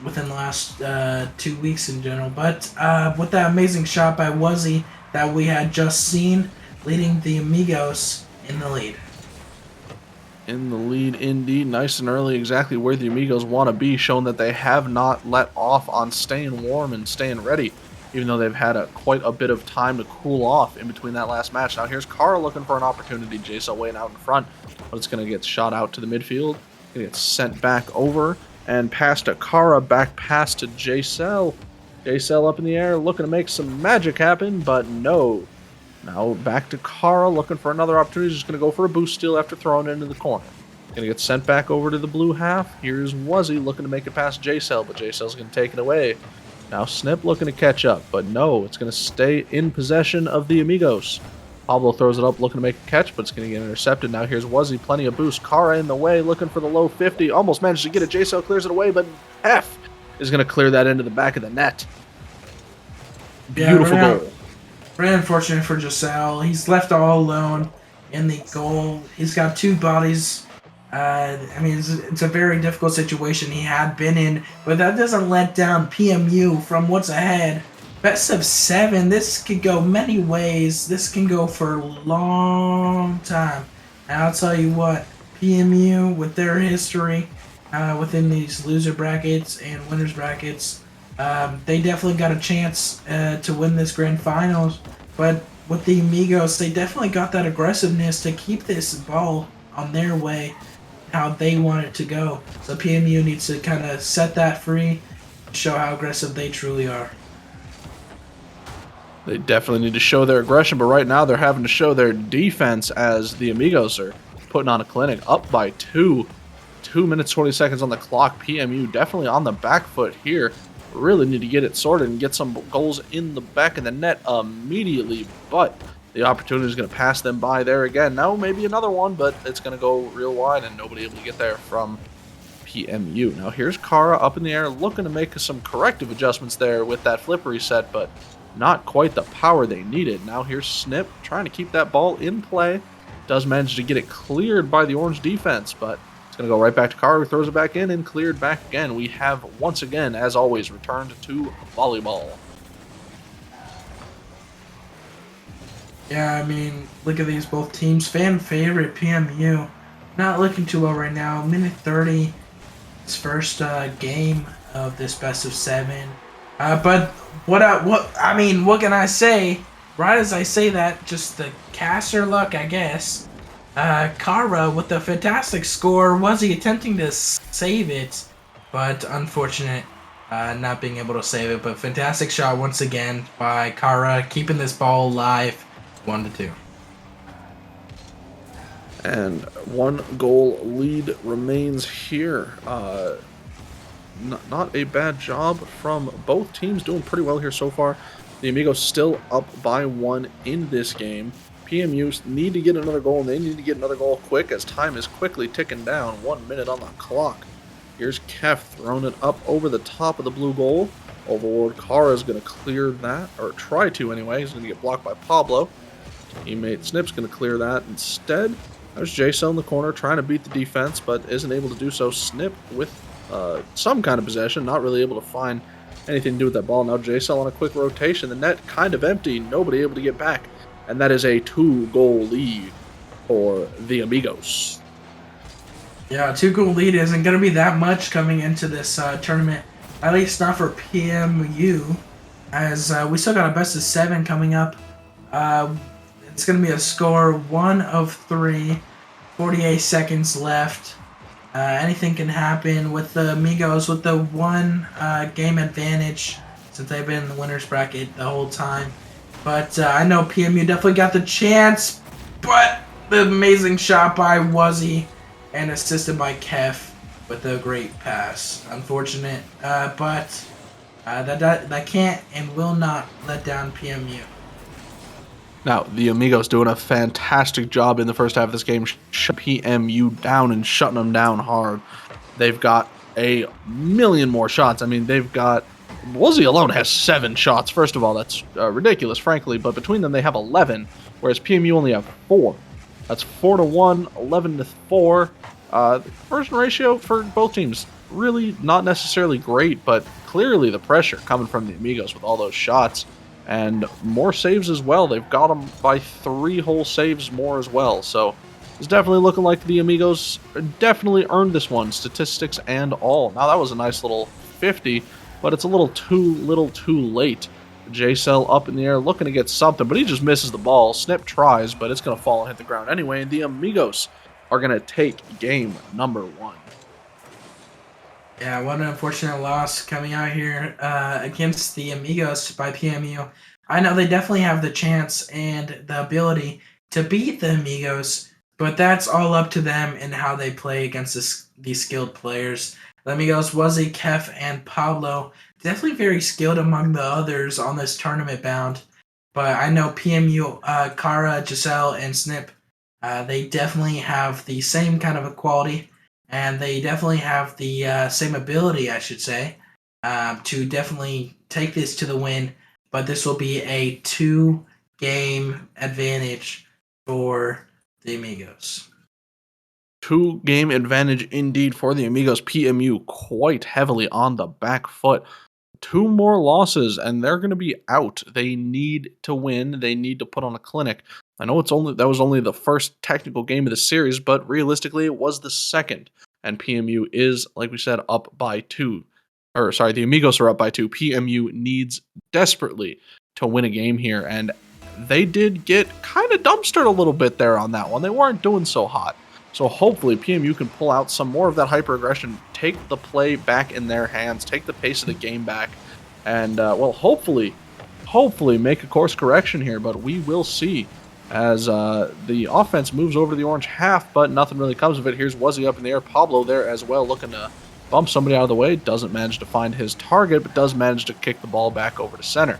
within the last 2 weeks in general. But with that amazing shot by Wuzzy that we had just seen, leading the Amigos in the lead. In the lead, indeed. Nice and early, exactly where the Amigos want to be, showing that they have not let off on staying warm and staying ready, even though they've had quite a bit of time to cool off in between that last match. Now here's Kara looking for an opportunity. J-Cell waiting out in front, but it's going to get shot out to the midfield. It gets sent back over and past to Kara, back past to J-Cell. J-Cell up in the air, looking to make some magic happen, but no. Now back to Kara, looking for another opportunity. Just going to go for a boost steal after throwing it into the corner. Going to get sent back over to the blue half. Here's Wuzzy looking to make it past J-Cell, but J-Cell's going to take it away. Now Snip looking to catch up, but no, it's going to stay in possession of the Amigos. Pablo throws it up, looking to make a catch, but it's going to get intercepted. Now here's Wuzzy, plenty of boost. Kara in the way, looking for the low 50. Almost managed to get it. J-Cell clears it away, but F is going to clear that into the back of the net. Beautiful goal. Very unfortunate for Giselle. He's left all alone in the goal. He's got 2 bodies. I mean, it's a very difficult situation he had been in, but that doesn't let down PMU from what's ahead. Best of 7. This could go many ways. This can go for a long time. And I'll tell you what, PMU, with their history within these loser brackets and winners brackets, they definitely got a chance to win this grand finals. But with the Amigos, they definitely got that aggressiveness to keep this ball on their way, how they want it to go. So PMU needs to kind of set that free, show how aggressive they truly are. They definitely need to show their aggression, but right now they're having to show their defense as the Amigos are putting on a clinic up by 2. 2 minutes 20 seconds on the clock. PMU definitely on the back foot here. Really need to get it sorted and get some goals in the back of the net immediately, but the opportunity is going to pass them by there again. Now maybe another one, but it's going to go real wide and nobody able to get there from PMU. Now here's Kara up in the air looking to make some corrective adjustments there with that flip reset, but not quite the power they needed. Now here's Snip trying to keep that ball in play. Does manage to get it cleared by the Orange defense, but it's going to go right back to Kara, who throws it back in and cleared back again. We have once again, as always, returned to volleyball. Yeah, I mean, look at these both teams. Fan favorite PMU. Not looking too well right now. Minute 30. His first game of this best of 7. But what can I say? Right as I say that, just the caster luck, I guess. Kara with a fantastic score. Was he attempting to save it? But unfortunate, not being able to save it. But fantastic shot once again by Kara, keeping this ball alive, 1-2. And 1 goal lead remains here. Not a bad job from both teams, doing pretty well here so far. The Amigos still up by 1 in this game. PMU need to get another goal, and they need to get another goal quick as time is quickly ticking down. 1 minute on the clock. Here's Kef throwing it up over the top of the blue goal. Overlord Kara is going to clear that, or try to anyway. He's going to get blocked by Pablo. Teammate Snip's going to clear that instead. There's J-Cell in the corner trying to beat the defense, but isn't able to do so. Snip with some kind of possession, not really able to find anything to do with that ball. Now J-Cell on a quick rotation. The net kind of empty, nobody able to get back. And that is a 2-goal lead for the Amigos. Yeah, 2-goal lead isn't going to be that much coming into this tournament. At least not for PMU, as we still got a best of 7 coming up. It's going to be a score 1 of 3, 48 seconds left. Anything can happen with the Amigos with the 1 game advantage since they've been in the winner's bracket the whole time. But I know PMU definitely got the chance, but the amazing shot by Wuzzy and assisted by Kef with a great pass. Unfortunate, but that can't and will not let down PMU. Now, the Amigos doing a fantastic job in the first half of this game, shutting PMU down and shutting them down hard. They've got a million more shots. I mean, they've got... Wuzzy alone has 7 shots. First of all, that's ridiculous, frankly, but between them they have 11, whereas PMU only have 4. That's 4-1, 11-4. Conversion ratio for both teams, really not necessarily great, but clearly the pressure coming from the Amigos with all those shots. And more saves as well. They've got them by 3 whole saves more as well. So it's definitely looking like the Amigos definitely earned this one, statistics and all. Now that was a nice little 50, but it's a little too late. J-Cell up in the air looking to get something, but he just misses the ball. Snip tries, but it's going to fall and hit the ground anyway. And the Amigos are going to take game number 1. Yeah, what an unfortunate loss coming out here against the Amigos by PMU. I know they definitely have the chance and the ability to beat the Amigos, but that's all up to them and how they play against these skilled players. The Amigos, Wuzzy, Kef, and Pablo, definitely very skilled among the others on this tournament bound. But I know PMU, Kara, Giselle, and Snip, they definitely have the same kind of equality. And they definitely have the same ability, I should say, to definitely take this to the win. But this will be a 2-game advantage for the Amigos. 2-game advantage indeed for the Amigos. PMU quite heavily on the back foot. 2 more losses and they're going to be out. They need to win. They need to put on a clinic. I know that was only the first technical game of the series, but realistically it was the second. And PMU is, like we said, up by 2. The Amigos are up by 2. PMU needs desperately to win a game here, and they did get kind of dumpstered a little bit there on that one. They weren't doing so hot. So hopefully PMU can pull out some more of that hyper aggression, take the play back in their hands, take the pace of the game back, and well, hopefully make a course correction here. But we will see as the offense moves over to the orange half, but nothing really comes of it. Here's Wuzzy up in the air, Pablo there as well, looking to bump somebody out of the way. Doesn't manage to find his target, but does manage to kick the ball back over to center.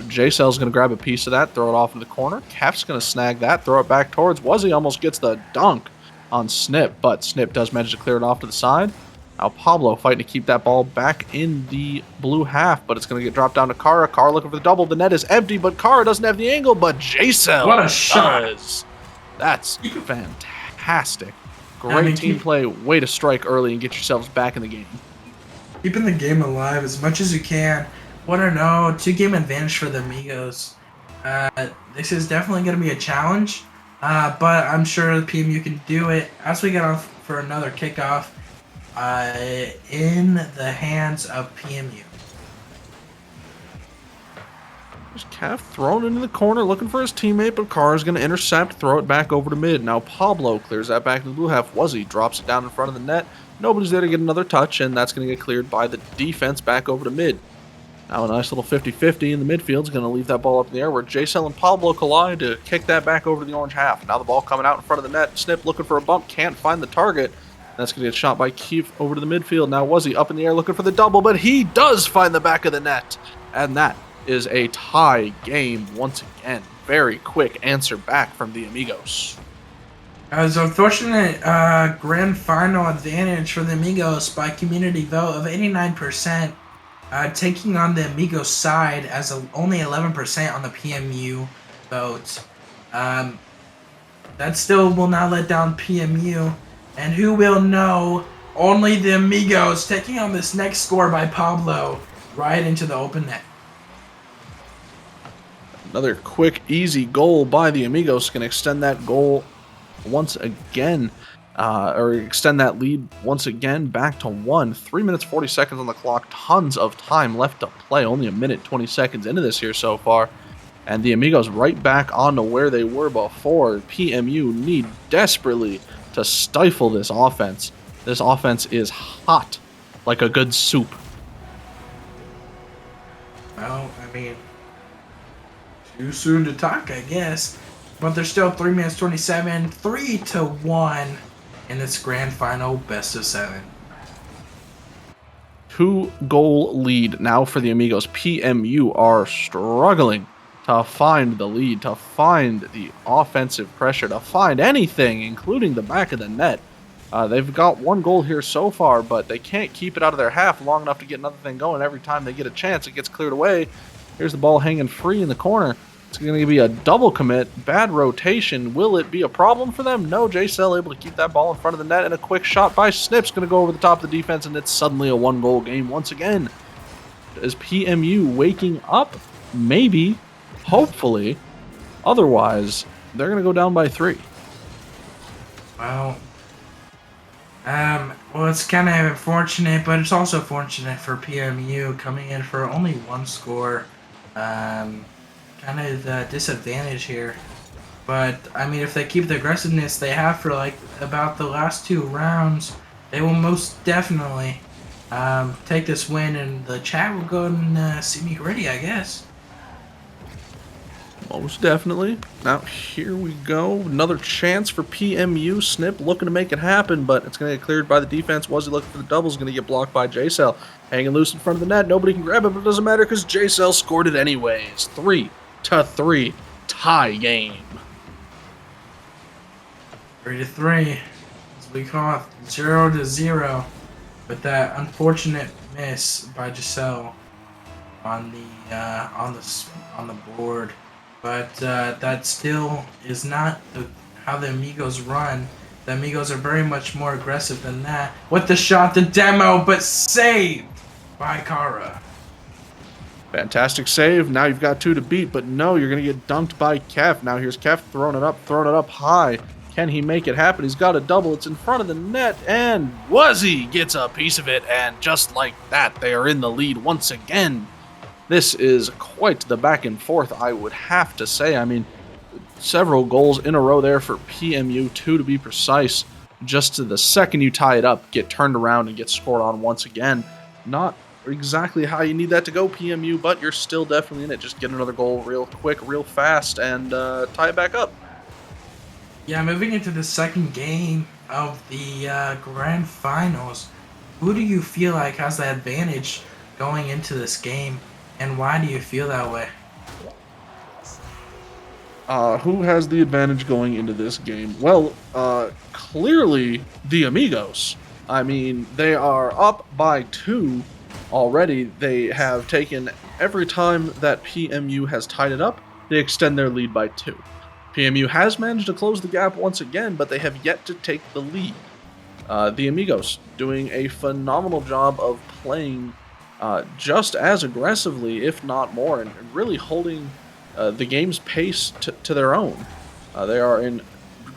J-Cell's going to grab a piece of that, throw it off in the corner. Kef's going to snag that, throw it back towards Wuzzy. Almost gets the dunk on Snip, but Snip does manage to clear it off to the side. Now Pablo fighting to keep that ball back in the blue half, but it's going to get dropped down to Kara. Kara looking for the double. The net is empty, but Kara doesn't have the angle, but J-Cell What a shot. does. That's fantastic. Great team play. Way to strike early and get yourselves back in the game. Keeping the game alive as much as you can. 1-0, 2-game advantage for the Amigos. This is definitely going to be a challenge, but I'm sure the PMU can do it. As we get on for another kickoff in the hands of PMU. There's Kef thrown into the corner looking for his teammate, but Kara's going to intercept, throw it back over to mid. Now Pablo clears that back to the blue half. Wuzzy drops it down in front of the net. Nobody's there to get another touch, and that's going to get cleared by the defense back over to mid. Now a nice little 50-50 in the midfield is going to leave that ball up in the air where J-Cell and Pablo collide to kick that back over to the orange half. Now the ball coming out in front of the net. Snip looking for a bump, can't find the target. That's going to get shot by Keef over to the midfield. Now Wuzzy up in the air looking for the double, but he does find the back of the net. And that is a tie game once again. Very quick answer back from the Amigos. As unfortunate grand final advantage for the Amigos by community vote of 89%. Taking on the Amigos side as only 11% on the PMU vote. That still will not let down PMU. And who will know? Only the Amigos taking on this next score by Pablo right into the open net. Another quick, easy goal by the Amigos can extend that goal once again. Or extend that lead once again back to 1. 3 minutes 40 seconds on the clock. Tons of time left to play. Only a minute 20 seconds into this here so far. And the Amigos right back onto where they were before. PMU need desperately to stifle this offense. This offense is hot like a good soup. Well, I mean, too soon to talk, I guess. But there's still 3 minutes 27, 3-1 in this grand final best of 7. 2-goal lead now for the Amigos. PMU are struggling to find the lead, to find the offensive pressure, to find anything, including the back of the net. They've got 1 goal here so far, but they can't keep it out of their half long enough to get another thing going. Every time they get a chance, it gets cleared away. Here's the ball hanging free in the corner. It's going to be a double commit. Bad rotation. Will it be a problem for them? No. J-Cell able to keep that ball in front of the net, and a quick shot by Snip's going to go over the top of the defense, and it's suddenly a 1-goal game once again. Is PMU waking up? Maybe. Hopefully. Otherwise, they're going to go down by 3. Well, it's kind of unfortunate, but it's also fortunate for PMU coming in for only 1 score. Kind of the disadvantage here, but I mean, if they keep the aggressiveness they have for like about the last 2 rounds, they will most definitely take this win, and the chat will go and see me ready, I guess. Most definitely. Now here we go, another chance for PMU. Snip looking to make it happen, but it's going to get cleared by the defense. Wuzzy looking for the double, is going to get blocked by J-Cell. Hanging loose in front of the net, nobody can grab it, but it doesn't matter because J-Cell scored it anyways. 3-3 tie game. 3-3, as we call it, 0-0, with that unfortunate miss by Giselle on the board. But that still is not how the Amigos run. The Amigos are very much more aggressive than that. With the shot, the demo, but saved by Kara. Fantastic save. Now you've got 2 to beat, but no, you're going to get dunked by Kef. Now here's Kef throwing it up high. Can he make it happen? He's got a double. It's in front of the net, and Wuzzy gets a piece of it, and just like that, they are in the lead once again. This is quite the back and forth, I would have to say. I mean, several goals in a row there for PMU, 2 to be precise. Just to the second you tie it up, get turned around and get scored on once again. Not exactly how you need that to go, PMU, but you're still definitely in it. Just get another goal real quick, real fast, and tie it back up. Yeah, moving into the second game of the grand finals, who do you feel like has the advantage going into this game, and why do you feel that way? Who has the advantage going into this game? Well, clearly the Amigos. I mean, they are up by 2 already. They have taken every time that PMU has tied it up, they extend their lead by 2. PMU has managed to close the gap once again, but they have yet to take the lead. The Amigos doing a phenomenal job of playing just as aggressively, if not more, and really holding the game's pace to their own. They are in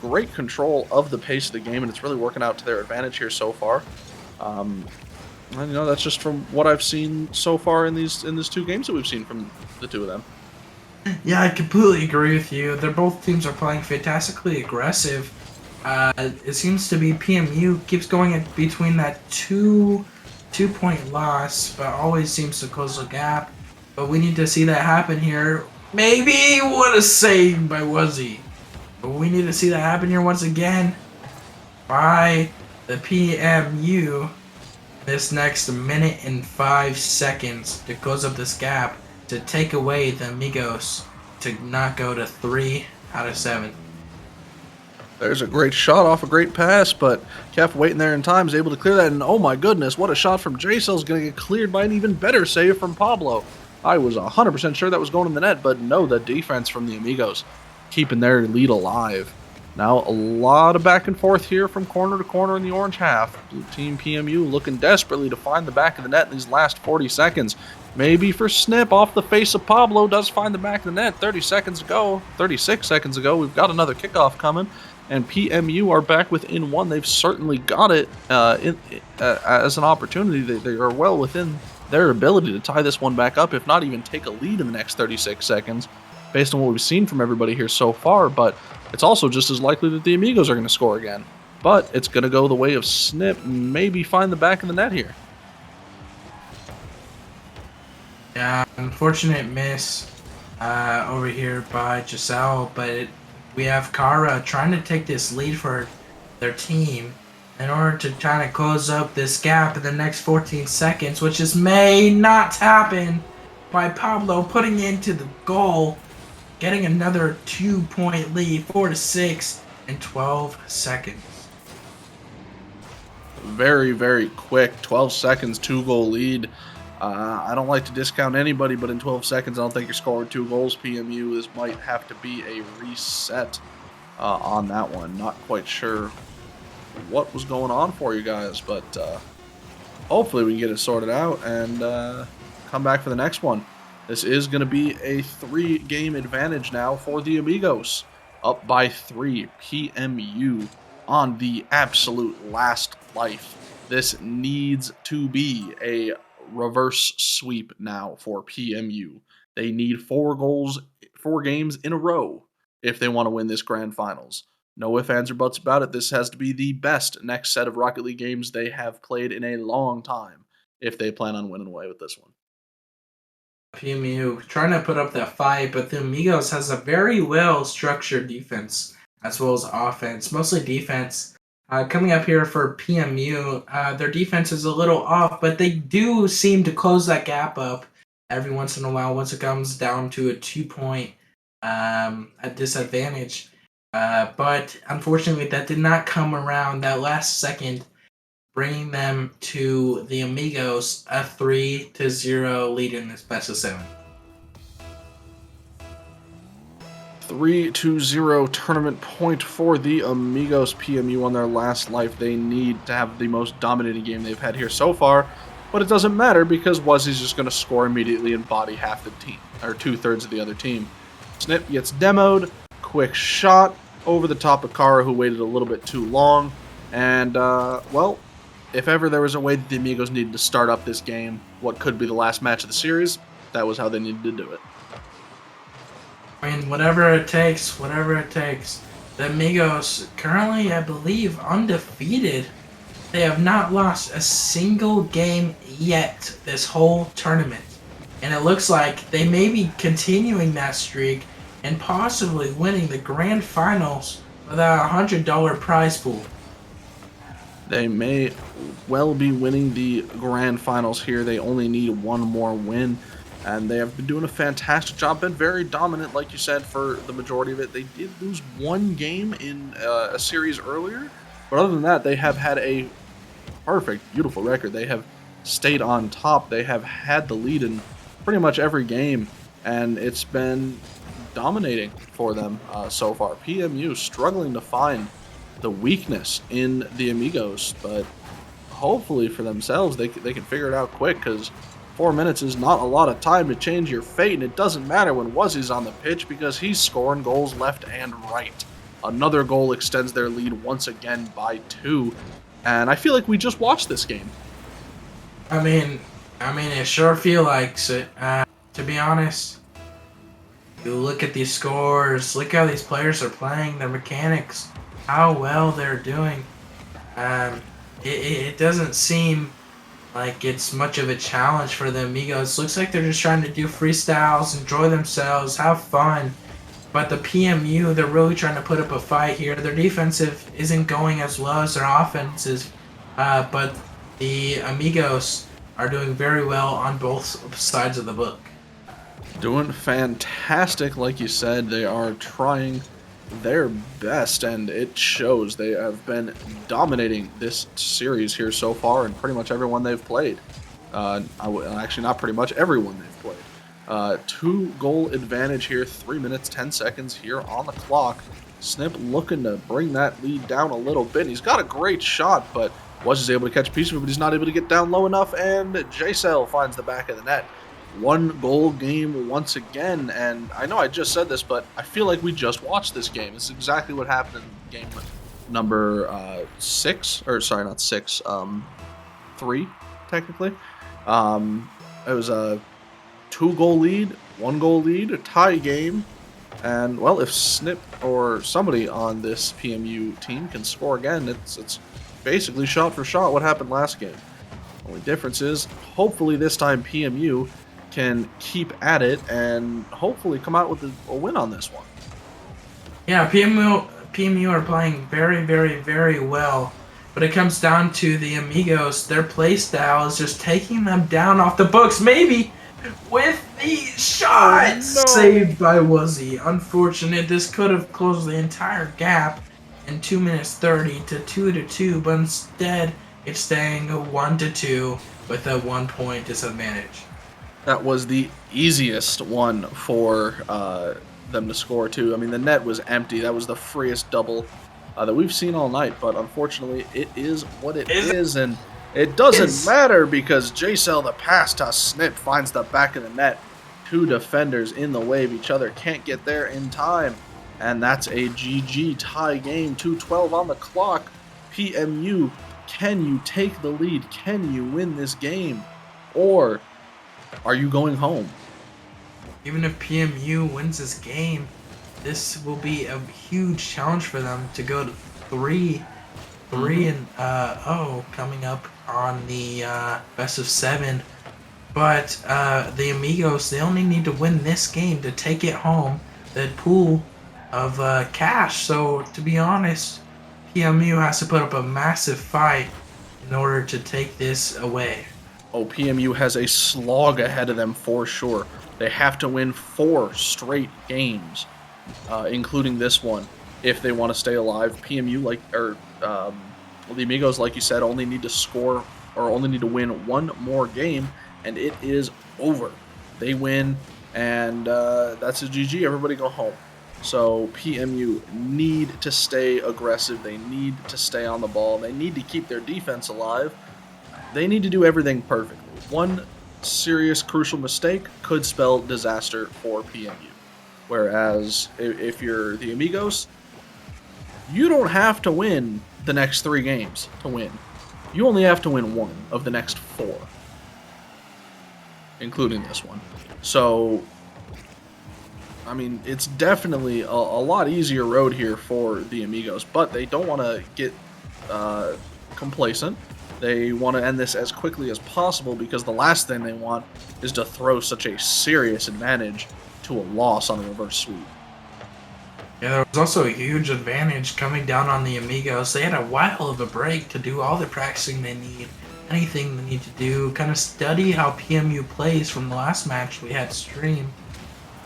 great control of the pace of the game, and it's really working out to their advantage here so far. And that's just from what I've seen so far in these 2 games that we've seen from the 2 of them. Yeah, I completely agree with you. Both teams are playing fantastically aggressive. It seems to be PMU keeps going in between that two-point loss, but always seems to close the gap. But we need to see that happen here. Maybe what a save by Wuzzy. But we need to see that happen here once again by the PMU this next minute and 5 seconds to close up this gap to take away the Amigos to not go to 3 out of 7. There's a great shot off a great pass, but kept waiting there in time, is able to clear that, and oh my goodness, what a shot from J-Cell's going to get cleared by an even better save from Pablo. I was 100% sure that was going in the net, but no, the defense from the Amigos keeping their lead alive. Now, a lot of back and forth here from corner to corner in the orange half. Blue team PMU looking desperately to find the back of the net in these last 40 seconds. Maybe for Snip off the face of Pablo, does find the back of the net 36 seconds ago. We've got another kickoff coming, and PMU are back within 1. They've certainly got it as an opportunity. They are well within their ability to tie this one back up, if not even take a lead in the next 36 seconds, based on what we've seen from everybody here so far. But it's also just as likely that the Amigos are going to score again. But it's going to go the way of Snip, maybe find the back of the net here. Yeah, unfortunate miss over here by Giselle, but we have Kara trying to take this lead for their team in order to kind of close up this gap in the next 14 seconds, which just may not happen by Pablo putting into the goal, getting another 2-point lead, 4-6 in 12 seconds. Very, very quick, 12 seconds, 2-goal lead. I don't like to discount anybody, but in 12 seconds, I don't think you're scoring 2 goals. PMU, this might have to be a reset on that one. Not quite sure what was going on for you guys, but hopefully we can get it sorted out and come back for the next one. This is going to be a 3-game advantage now for the Amigos. Up by 3, PMU on the absolute last life. This needs to be a reverse sweep now for PMU. They need 4 games in a row if they want to win this grand finals. No ifs, ands, or buts about it. This has to be the best next set of Rocket League games they have played in a long time if they plan on winning away with this one. PMU trying to put up that fight, but the Amigos has a very well structured defense as well as offense, mostly defense. Coming up here for PMU, their defense is a little off, but they do seem to close that gap up every once in a while once it comes down to a 2-point disadvantage. But unfortunately, that did not come around that last second, bringing them to the Amigos a 3-0 lead in this best of 7. 3-0 tournament point for the Amigos. PMU on their last life. They need to have the most dominating game they've had here so far, but it doesn't matter because Wuzzy's just going to score immediately and body half the team, or 2/3 of the other team. Snip gets demoed, quick shot over the top of Kara, who waited a little bit too long, and well, if ever there was a way that the Amigos needed to start up this game, what could be the last match of the series, that was how they needed to do it. I mean, whatever it takes, whatever it takes. The Amigos currently, I believe, undefeated. They have not lost a single game yet this whole tournament. And it looks like they may be continuing that streak and possibly winning the grand finals with a $100 prize pool. They may well be winning the grand finals here. They only need one more win, and they have been doing a fantastic job. Been very dominant, like you said, for the majority of it. They did lose one game in a series earlier, but other than that, they have had a perfect, beautiful record. They have stayed on top. They have had the lead in pretty much every game, and it's been dominating for them so far. PMU struggling to find the weakness in the Amigos, but hopefully for themselves, they can figure it out quick, because 4 minutes is not a lot of time to change your fate, and it doesn't matter when Wuzzy's on the pitch because he's scoring goals left and right. Another goal extends their lead once again by 2, and I feel like we just watched this game. I mean, it sure feels like it. To be honest, you look at these scores, look how these players are playing, their mechanics, how well they're doing. It doesn't seem like it's much of a challenge for the Amigos. Looks like they're just trying to do freestyles, enjoy themselves, have fun. But the PMU, they're really trying to put up a fight here. Their defensive isn't going as well as their offensive, but the Amigos are doing very well on both sides of the book. Doing fantastic, like you said. They are trying their best, and it shows. They have been dominating this series here so far, and pretty much everyone they've played. Actually, not pretty much everyone they've played. 2-goal advantage here, 3 minutes, 10 seconds here on the clock. Snip looking to bring that lead down a little bit. He's got a great shot, but was just able to catch a piece of it, but he's not able to get down low enough, and J-Cell finds the back of the net. 1-goal game once again, and I know I just said this, but I feel like we just watched this game. This is exactly what happened in game number 6, or sorry, not 6, 3, technically. It was a 2-goal lead, 1-goal lead, a tie game, and, well, if Snip or somebody on this PMU team can score again, it's basically shot for shot what happened last game. Only difference is, hopefully this time PMU can keep at it and hopefully come out with a win on this one. Yeah, PMU are playing very, very, very well. But it comes down to the Amigos. Their play style is just taking them down off the books. Maybe with the shot saved by Wuzzy. Unfortunate. This could have closed the entire gap in 2 minutes 30 to 2-2, but instead it's staying 1-2 with a 1-point disadvantage. That was the easiest one for them to score, too. I mean, the net was empty. That was the freest double that we've seen all night, but unfortunately, it is what it is, and it doesn't matter because J-Cell, the pass to Snip, finds the back of the net. 2 defenders in the way of each other, can't get there in time, and that's a GG tie game. 2:12 on the clock. PMU, can you take the lead? Can you win this game? Or are you going home? Even if PMU wins this game, this will be a huge challenge for them to go to 3-0 coming up on the best of 7. But the Amigos, they only need to win this game to take it home, the pool of cash. So to be honest, PMU has to put up a massive fight in order to take this away. Oh, PMU has a slog ahead of them for sure. They have to win 4 straight games, including this one, if they want to stay alive. PMU, the Amigos, like you said, only need to score or only need to win 1 more game, and it is over. They win, and that's a GG. Everybody go home. So PMU need to stay aggressive. They need to stay on the ball. They need to keep their defense alive. They need to do everything perfectly. One serious, crucial mistake could spell disaster for PMU. Whereas if you're the Amigos, you don't have to win the next 3 games to win. You only have to win 1 of the next 4. including this one. So, I mean, it's definitely a lot easier road here for the Amigos, but they don't want to get uh, complacent. They want to end this as quickly as possible because the last thing they want is to throw such a serious advantage to a loss on a reverse sweep. Yeah, there was also a huge advantage coming down on the Amigos. They had a while of a break to do all the practicing they need, anything they need to do, kind of study how PMU plays from the last match we had stream.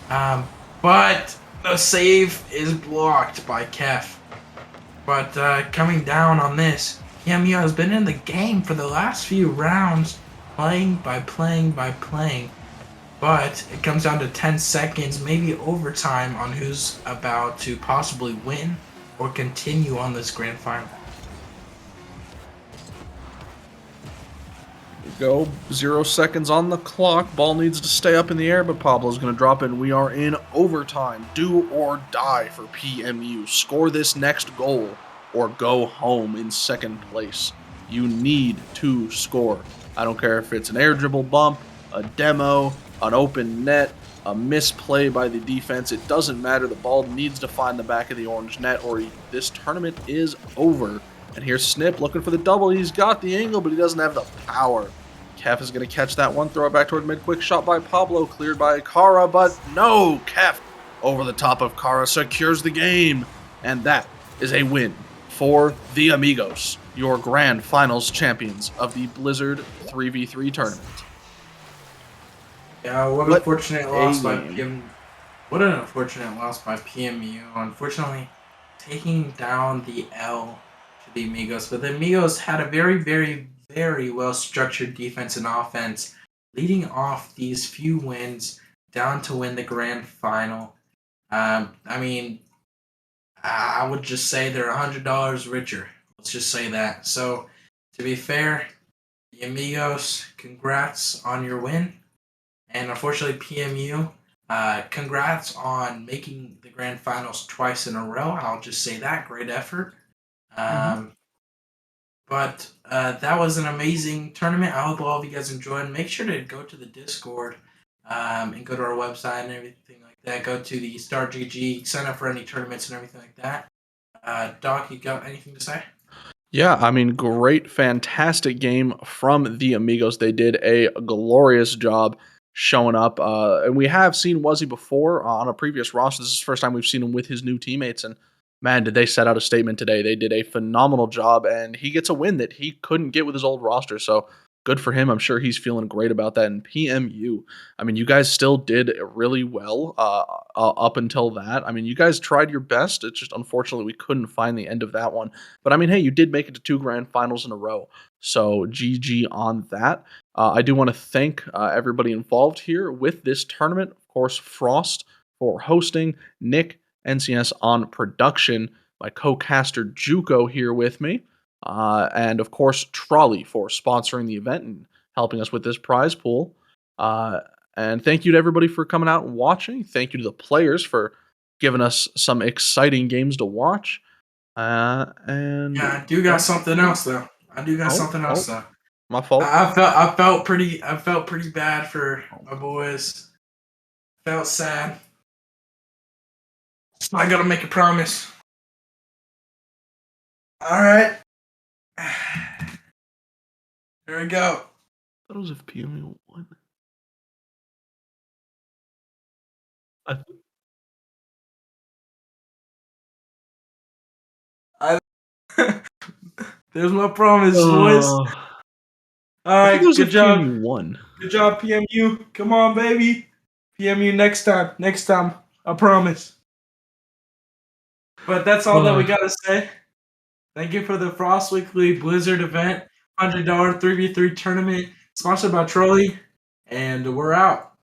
But the save is blocked by Kef. But coming down on this, PMU has been in the game for the last few rounds, playing by playing by playing. But it comes down to 10 seconds, maybe overtime, on who's about to possibly win or continue on this grand final. Go 0 seconds on the clock. Ball needs to stay up in the air, but Pablo's going to drop it. We are in overtime. Do or die for PMU. Score this next goal or go home in second place. You need to score. I don't care if it's an air dribble bump, a demo, an open net, a misplay by the defense. It doesn't matter. The ball needs to find the back of the orange net or this tournament is over. And here's Snip looking for the double. He's got the angle, but he doesn't have the power. Kef is going to catch that one. Throw it back toward mid. Quick shot by Pablo. Cleared by Kara, but no. Kef over the top of Kara secures the game. And that is a win for the Amigos, your grand finals champions of the Blizzard 3v3 tournament. Yeah, what an unfortunate loss by PMU. What an unfortunate loss by PMU. Unfortunately, taking down the L to the Amigos. But the Amigos had a very, very, very well-structured defense and offense, leading off these few wins down to win the grand final. I mean, I would just say they're $100 richer. Let's just say that. So, to be fair, the Amigos, congrats on your win. And unfortunately, PMU, congrats on making the grand finals twice in a row. I'll just say that. Great effort. But that was an amazing tournament. I hope all of you guys enjoyed. Make sure to go to the Discord and go to our website and everything like that. Go to the Star GG, sign up for any tournaments and everything like that. Doc, you got anything to say? Yeah, I mean, great, fantastic game from the Amigos. They did a glorious job showing up. And we have seen Wuzzy before on a previous roster. This is the first time we've seen him with his new teammates. And man, did they set out a statement today. They did a phenomenal job, and he gets a win that he couldn't get with his old roster. So good for him. I'm sure he's feeling great about that. And PMU, I mean, you guys still did really well up until that. I mean, you guys tried your best. It's just unfortunately we couldn't find the end of that one. But I mean, hey, you did make it to 2 grand finals in a row. So GG on that. I do want to thank everybody involved here with this tournament. Of course, Frost for hosting, Nick, NCS on production, my co-caster Juco here with me, and of course Trolley for sponsoring the event and helping us with this prize pool. And thank you to everybody for coming out and watching. Thank you to the players for giving us some exciting games to watch. And yeah, I do got something else though. My fault. I felt pretty bad for my boys. Felt sad. So I gotta make a promise. Alright. Here we go. That was if PMU won. There's my promise, boys. Alright, good job. PMU won. Good job, PMU. Come on, baby. PMU next time. Next time. I promise. But that's all that we gotta say. Thank you for the Frost Weekly Blizzard event. $100 3v3 tournament sponsored by Trolley. And we're out.